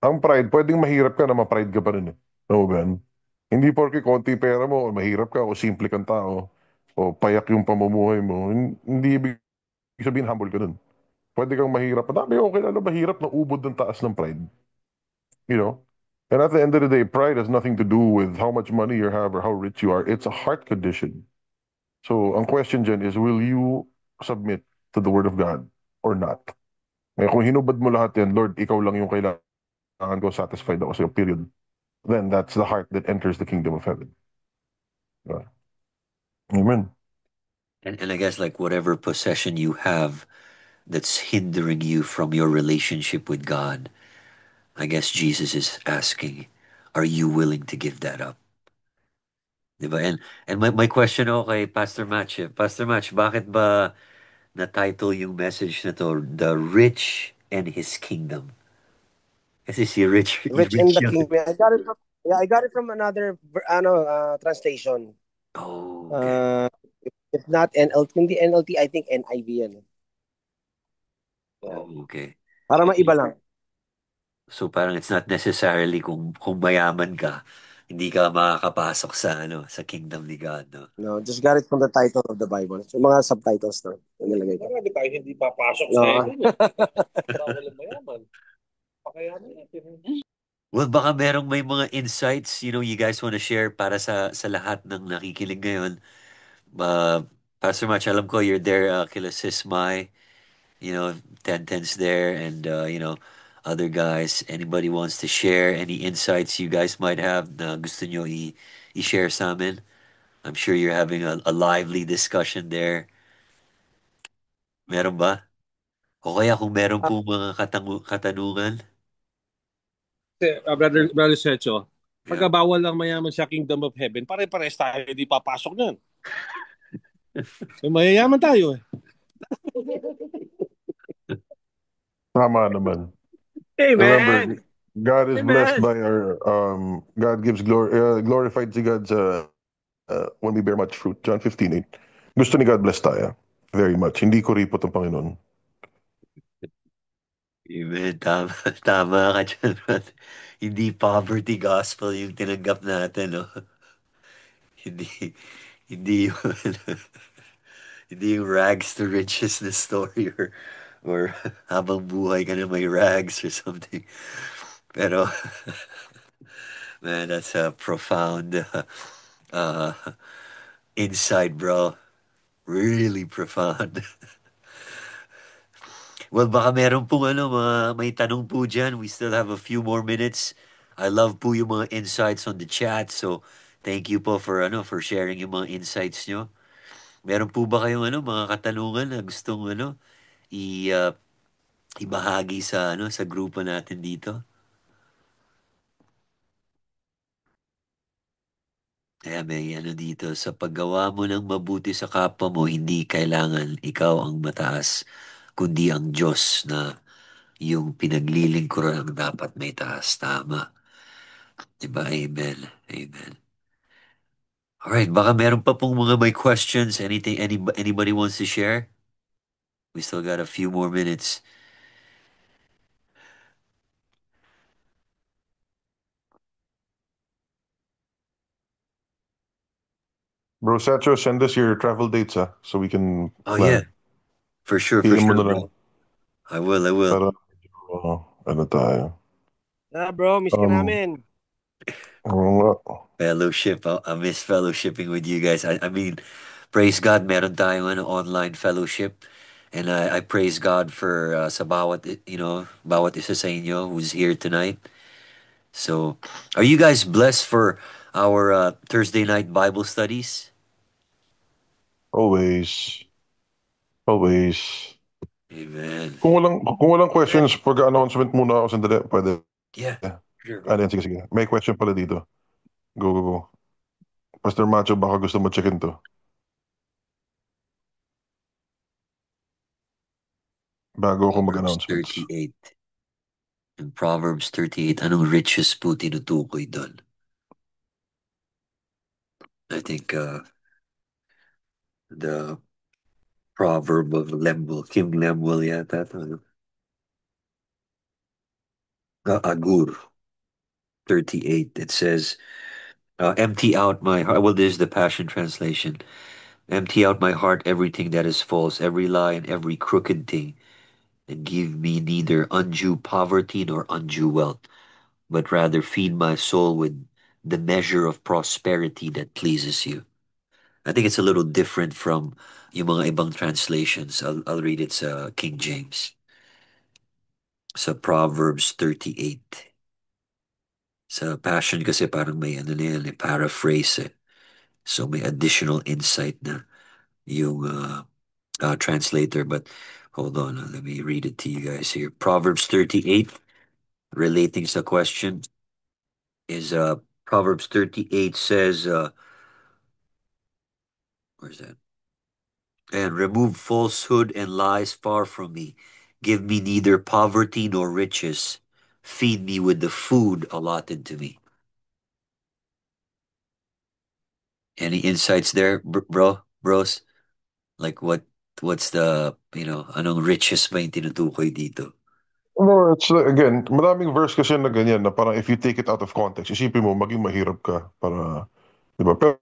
Ang pride, pwedeng mahirap ka na ma-pride ka pa rin eh. No, Ben? Hindi porke konti pera mo, o mahirap ka, o simple kang tao, o payak yung pamumuhay mo, hindi ibig sabihin humble ka dun. Pwede kang mahirap. Madami okay na mahirap na ubod ng taas ng pride. You know? And at the end of the day, pride has nothing to do with how much money you have or how rich you are. It's a heart condition. So, ang question dyan is, will you submit to the Word of God or not? Ngayon, kung hinubad mo lahat yan, Lord, ikaw lang yung kailangan ko, satisfied ako sa'yo, period. Then that's the heart that enters the kingdom of heaven. Yeah. Amen. And I guess like whatever possession you have that's hindering you from your relationship with God, I guess Jesus is asking, are you willing to give that up? 'Di ba? And my question kay Pastor Match, Pastor Match, bakit ba na-title yung message na to, The Rich and His Kingdom? Kasi si Rich, Rich in Rich the yung... Kingdom. I got it from another translation. Oh, okay. Uh, if not NLT, hindi NLT, I think NIV yan. Yan. Oh, okay. Para maiba lang. So parang it's not necessarily kung mayaman ka, hindi ka makakapasok sa kingdom ni God, no? No, just got it from the title of the Bible. So, mga subtitles na. Yung nilagay ko. Marami tayo hindi papasok No. sa heaven. Para walang mayaman. Pakayanin natin. Well, baka may mga insights, you guys want to share para sa lahat ng nakikinig ngayon. Pastor Match, alam ko you're there, kila Sis Mai, Ten's there, and, other guys. Anybody wants to share any insights you guys might have na gusto nyo i-share sa amin? I'm sure you're having a lively discussion there. Meron ba? O kaya kung meron po mga katanungan? Brother Sergio, Yeah. pagkabawal lang mayaman sa kingdom of heaven, pare-pares tayo hindi papasok nun. So, mayayaman tayo eh. Tama naman. Remember, Amen! God is blessed Amen! by God gives glory, glorified si God when we bear much fruit. John 15:8. Gusto ni God bless tayo. Very much. Hindi ko ripot ang Panginoon. Amen. Tama, tama ka dyan, brother. Hindi poverty gospel yung tinanggap natin, no? Hindi, hindi yung, hindi yung rags to riches na story or habang buhay ka na may rags or something. Pero, man, that's a profound uh, insight, bro. Really profound. Well, baka meron pong may tanong po dyan. We still have a few more minutes. I love po yung mga insights on the chat. So, thank you po for sharing yung mga insights nyo. Meron po ba kayong mga katanungan na gustong i uh, ibahagi sa grupo natin dito? Kaya may dito, sa paggawa mo ng mabuti sa kapwa mo, hindi kailangan ikaw ang mataas, kundi ang Diyos na yung pinaglilingkuran ang dapat may taas. Tama. Diba? Amen. Amen. Alright, baka meron pa pong mga may questions. Anybody wants to share? We still got a few more minutes. Bro Satcho, send us your travel dates, so we can Oh yeah, plan. for sure, PM mo na lang bro. I will. para ano tayo. Bro, miss ka Um, namin. oo nga. Fellowship. I miss fellowshipping with you guys. I mean, praise God, meron tayong online fellowship. And I praise God for sa bawat isa sa inyo who's here tonight. So, are you guys blessed for our Thursday night Bible studies? Always. Always. Amen. Kung walang questions, pag-announcement muna ako sandali. Pwede. Yeah, sure, Ano bro. yan, sige. May question pala dito. Go, go, go. Pastor Macho, baka gusto mo check-in to. Bago ako Proverbs mag-announcements. 38. In Proverbs 38, anong riches po tinutukoy doon? I think the proverb of Lemuel, King Lemuel yata ito, ano? Agur 38. It says, empty out my heart. Well, this is the Passion Translation. Empty out my heart everything that is false, every lie and every crooked thing, and give me neither undue poverty nor undue wealth, but rather feed my soul with the measure of prosperity that pleases you. I think it's a little different from yung mga ibang translations. I'll read it sa King James. Sa Proverbs 38. Sa Passion kasi parang may paraphrase eh. So may additional insight na yung translator. But hold on, let me read it to you guys here. Proverbs 38, relating sa question, is Proverbs 38 says, where's that? And remove falsehood and lies far from me. Give me neither poverty nor riches. Feed me with the food allotted to me. Any insights there, bros? Like what's anong riches ba yung tinutukoy dito? No, it's again, maraming verse kasi na ganyan na parang if you take it out of context, isipin mo, maging mahirap ka para, di ba? Pero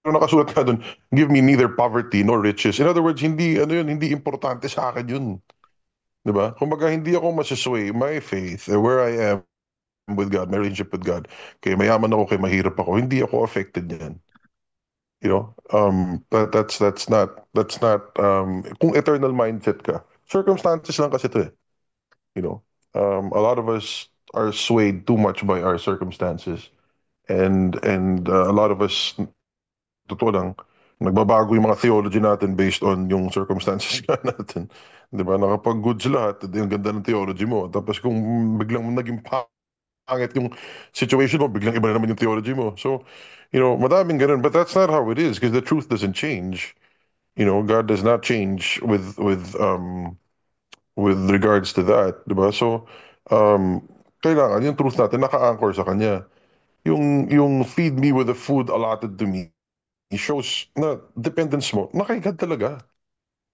nakasulat ka dun, give me neither poverty nor riches. In other words, hindi importante sa akin yun. Di ba? Kumbaga, hindi ako masasway, my faith, where I am with God, my relationship with God. Kaya mayaman ako, kaya mahirap ako. Hindi ako affected yan. You know, that's not kung eternal mindset ka. Circumstances lang kasi to eh. You know, a lot of us are swayed too much by our circumstances, and a lot of us, totoo lang, nagbabago yung mga theology natin based on yung circumstances nga natin. Di ba? Nakapag-goods lahat, yung ganda ng theology mo. Tapos kung biglang naging pangit yung situation mo, biglang iba na naman yung theology mo. So, madaming ganun. But that's not how it is because the truth doesn't change. God does not change with regards to that, 'di ba? So, kailangan yung truth natin naka-anchor sa kanya. Yung feed me with the food allotted to me, it shows na dependence mo, na kay God talaga.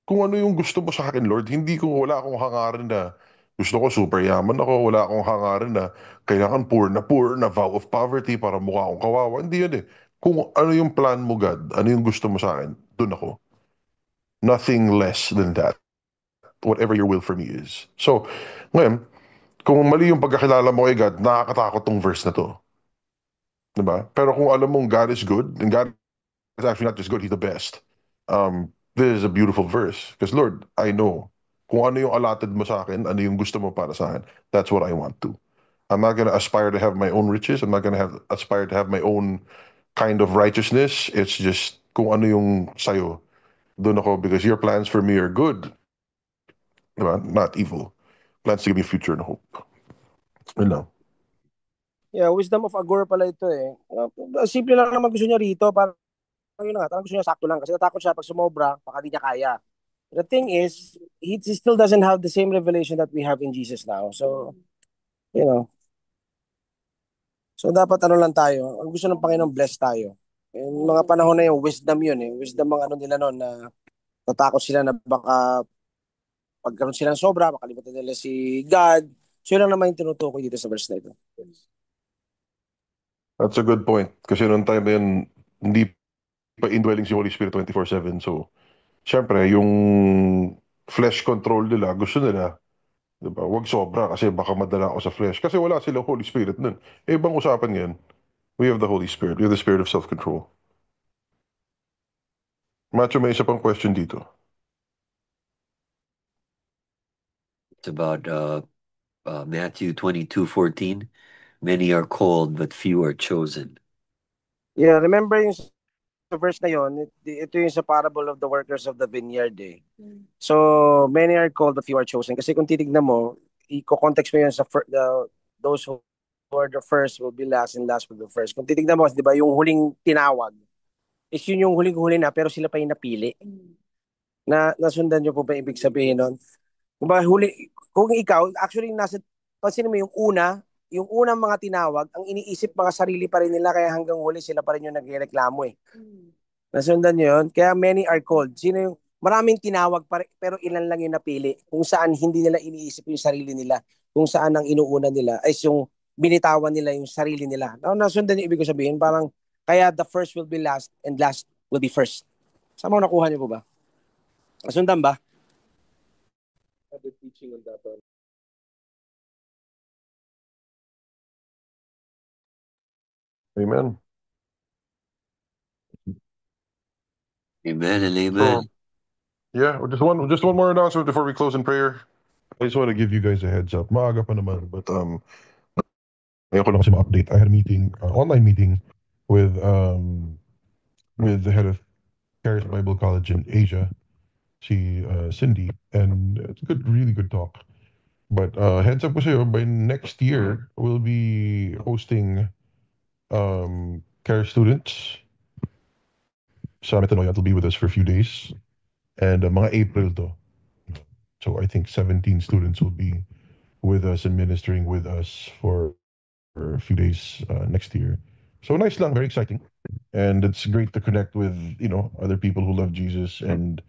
Kung ano yung gusto mo sa akin, Lord, wala akong hangarin na gusto ko super yaman ako, wala akong hangarin na kailangan poor na vow of poverty para mukha akong kawawa. Hindi yun eh. kung ano yung plan mo, God, ano yung gusto mo sa akin, dun ako. Nothing less than that. Whatever your will for me is. So, ngayon, kung mali yung pagkakilala mo kay God, nakakatakot tong verse na to. Diba? Pero kung alam mong God is good, and God is actually not just good, He's the best. This is a beautiful verse. Because Lord, I know kung ano yung allotted mo sa akin, ano yung gusto mo para sa akin, that's what I want to. I'm not gonna aspire to have my own riches. I'm not gonna aspire to have my own kind of righteousness. It's just kung ano yung sayo. Doon ako because your plans for me are good, diba? Not evil. Plans to give me future and hope. Yun lang. Yeah, wisdom of Agur pala ito eh. Simple lang naman gusto niya rito. Parang yun na nga, gusto niya sakto lang. Kasi natakot siya pag sumobra, baka di niya kaya. The thing is, he still doesn't have the same revelation that we have in Jesus now. So, you know. So, dapat ano lang tayo. Ang gusto ng Panginoon, bless tayo. Yung mga panahon na yung wisdom yun eh. Wisdom ang ano nila noon na natakot sila na baka pagkaroon sila ng sobra, makalimutan nila si God. So, yun lang naman yung tinutukoy dito sa verse na ito. That's a good point. Kasi noong time na yun, hindi pa indwelling si Holy Spirit 24/7. So, syempre, yung flesh control nila, gusto nila, diba? Huwag sobra kasi baka madala ako sa flesh. Kasi wala silang Holy Spirit nun. Eh, ibang usapan ngayon. We have the Holy Spirit. We have the spirit of self-control. Macho, may isa pang question dito. It's about Matthew 22:14. Many are called, but few are chosen. Yeah, remember yung sa verse na yun, ito yung sa parable of the workers of the vineyard eh. So, many are called, but few are chosen. Kasi kung titignan mo, i-context mo yun sa those who are the first will be last and last will be first. Kung titignan mo, di ba, yung huling tinawag, is yun yung huling-huli na, pero sila pa yung napili. Nasundan nyo po ba ibig sabihin nun? Kung ikaw, actually, pansin mo yung unang mga tinawag, ang iniisip mga sarili pa rin nila, kaya hanggang huli sila pa rin yung nagreklamo eh. Nasundan nyo yun? Kaya many are called. Maraming tinawag pero ilan lang yung napili. Kung saan hindi nila iniisip yung sarili nila. Kung saan ang inuuna nila ay yung binitawan nila yung sarili nila. Nasundan yung ibig ko sabihin. Parang, kaya the first will be last and last will be first. Saan mo nakuha niyo po ba? Nasundan ba? Teaching on that one. Amen. Amen and amen. So, yeah, just one more announcement before we close in prayer. I just want to give you guys a heads up. Maaga pa naman, but ngayon ko lang kasi ma-update. I had a meeting, online meeting with the head of Charis Bible College in Asia, Cindy, and it's a really good talk. But heads up ko sa'yo, by next year, we'll be hosting Charis students sa Metanoia. They'll be with us for a few days. And mga April to. So I think 17 students will be with us and ministering with us for a few days next year. So nice lang, very exciting. And it's great to connect with, other people who love Jesus. And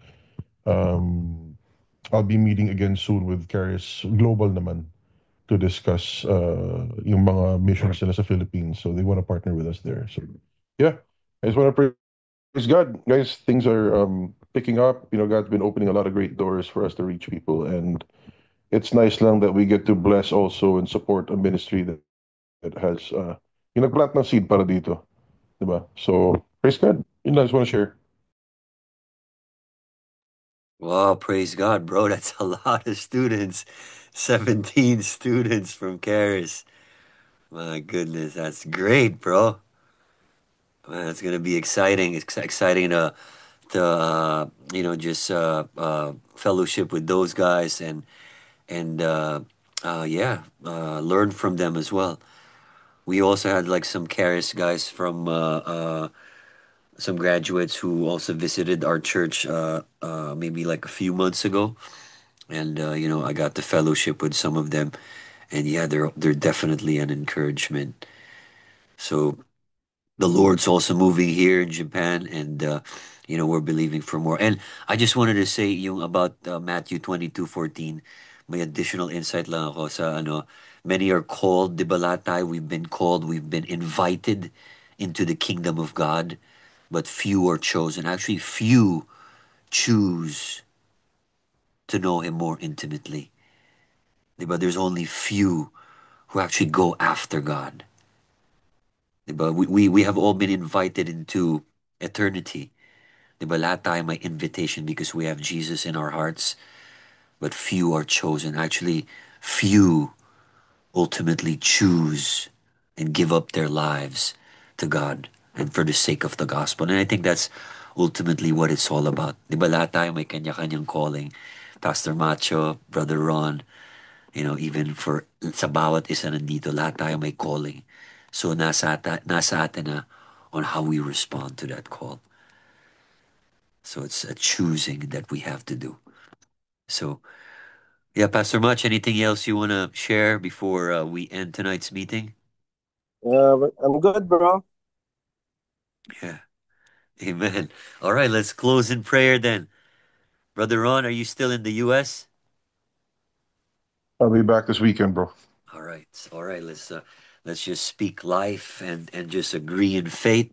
I'll be meeting again soon with Charis Global naman to discuss yung mga missions nila sa Philippines. So they want to partner with us there. So yeah, I just want to praise God. Guys, things are picking up. God's been opening a lot of great doors for us to reach people. And it's nice lang that we get to bless also and support a ministry that has yung nagplant ng seed para dito. Diba? So, praise God. Yun lang, I just want to share. Wow, praise God, bro. That's a lot of students. 17 students from Caris. My goodness, that's great, bro. Man, it's gonna be exciting. It's exciting to just fellowship with those guys and learn from them as well. We also had like some Caris guys from some graduates who also visited our church maybe like a few months ago, and I got to fellowship with some of them, and yeah, they're definitely an encouragement. So the Lord's also moving here in Japan, and we're believing for more. And I just wanted to say yung about Matthew 22:14. May additional insight lang ako sa many are called, di ba lahat tayo, we've been called, we've been invited into the kingdom of God, but few are chosen. Actually, few choose to know Him more intimately. Diba? There's only few who actually go after God. Diba? We have all been invited into eternity. Diba? Lahat tayo may invitation because we have Jesus in our hearts, but few are chosen. Actually, few ultimately choose and give up their lives to God and for the sake of the gospel. And I think that's ultimately what it's all about. Di ba lahat tayo may kanya-kanyang calling? Pastor Macho, Brother Ron, even for sa bawat isa nandito, lahat tayo may calling. So nasa atin na on how we respond to that call. So it's a choosing that we have to do. So, yeah, Pastor Much, anything else you want to share before we end tonight's meeting? I'm good, bro. Yeah. Amen. All right, let's close in prayer then. Brother Ron, are you still in the U.S.? I'll be back this weekend, bro. All right. All right. Let's just speak life and just agree in faith,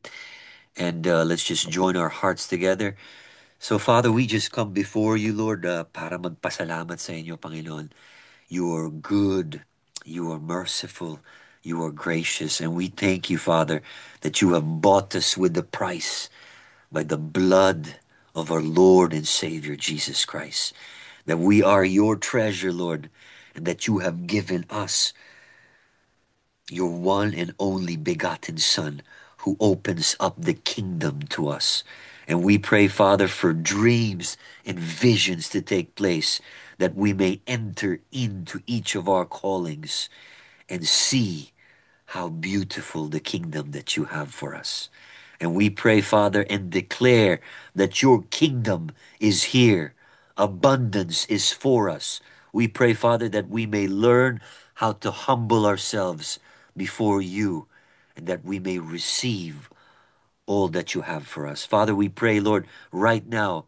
and let's just join our hearts together. So, Father, we just come before you, Lord, para magpasalamat sa inyo, Panginoon. You are good. You are merciful. You are gracious. And we thank you, Father, that you have bought us with the price by the blood of our Lord and Savior, Jesus Christ. That we are your treasure, Lord, and that you have given us your one and only begotten Son who opens up the kingdom to us. And we pray, Father, for dreams and visions to take place, that we may enter into each of our callings and see how beautiful the kingdom that you have for us. And we pray, Father, and declare that your kingdom is here. Abundance is for us. We pray, Father, that we may learn how to humble ourselves before you and that we may receive all that you have for us. Father, we pray, Lord, right now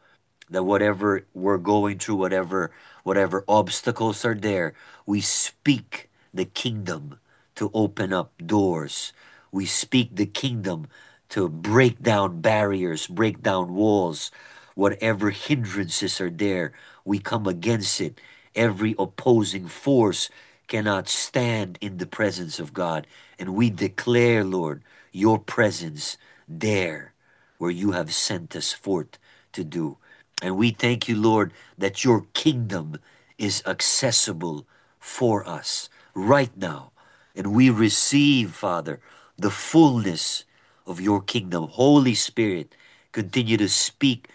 that whatever we're going through, whatever obstacles are there, we speak the kingdom to open up doors. We speak the kingdom to break down barriers, break down walls. Whatever hindrances are there, we come against it. Every opposing force cannot stand in the presence of God. And we declare, Lord, your presence there where you have sent us forth to do. And we thank you, Lord, that your kingdom is accessible for us right now. And we receive, Father, the fullness of your kingdom. Holy Spirit, continue to speak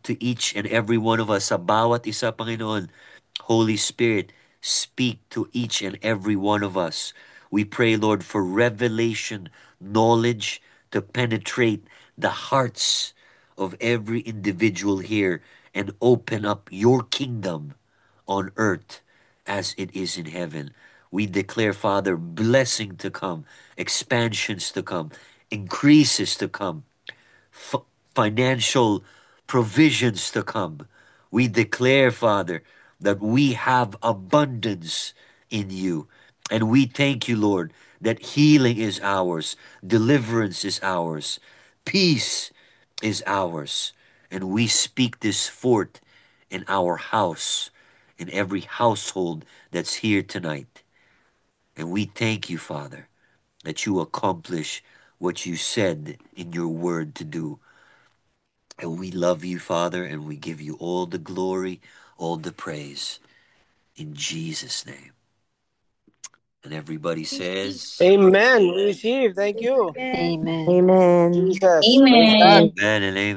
to each and every one of us. Sa bawat isa, Panginoon, Holy Spirit, speak to each and every one of us. We pray, Lord, for revelation, knowledge to penetrate the hearts of every individual here and open up your kingdom on earth as it is in heaven. We declare, Father, blessing to come, expansions to come, increases to come, financial provisions to come. We declare, Father, that we have abundance in you. And we thank you, Lord, that healing is ours, deliverance is ours, peace is ours. And we speak this forth in our house, in every household that's here tonight. And we thank you, Father, that you accomplish what you said in your word to do. And we love you, Father, and we give you all the glory, all the praise in Jesus' name. And everybody says, Amen. We receive. Thank you. Amen. Amen. Jesus. Praise God. Amen. Amen and amen.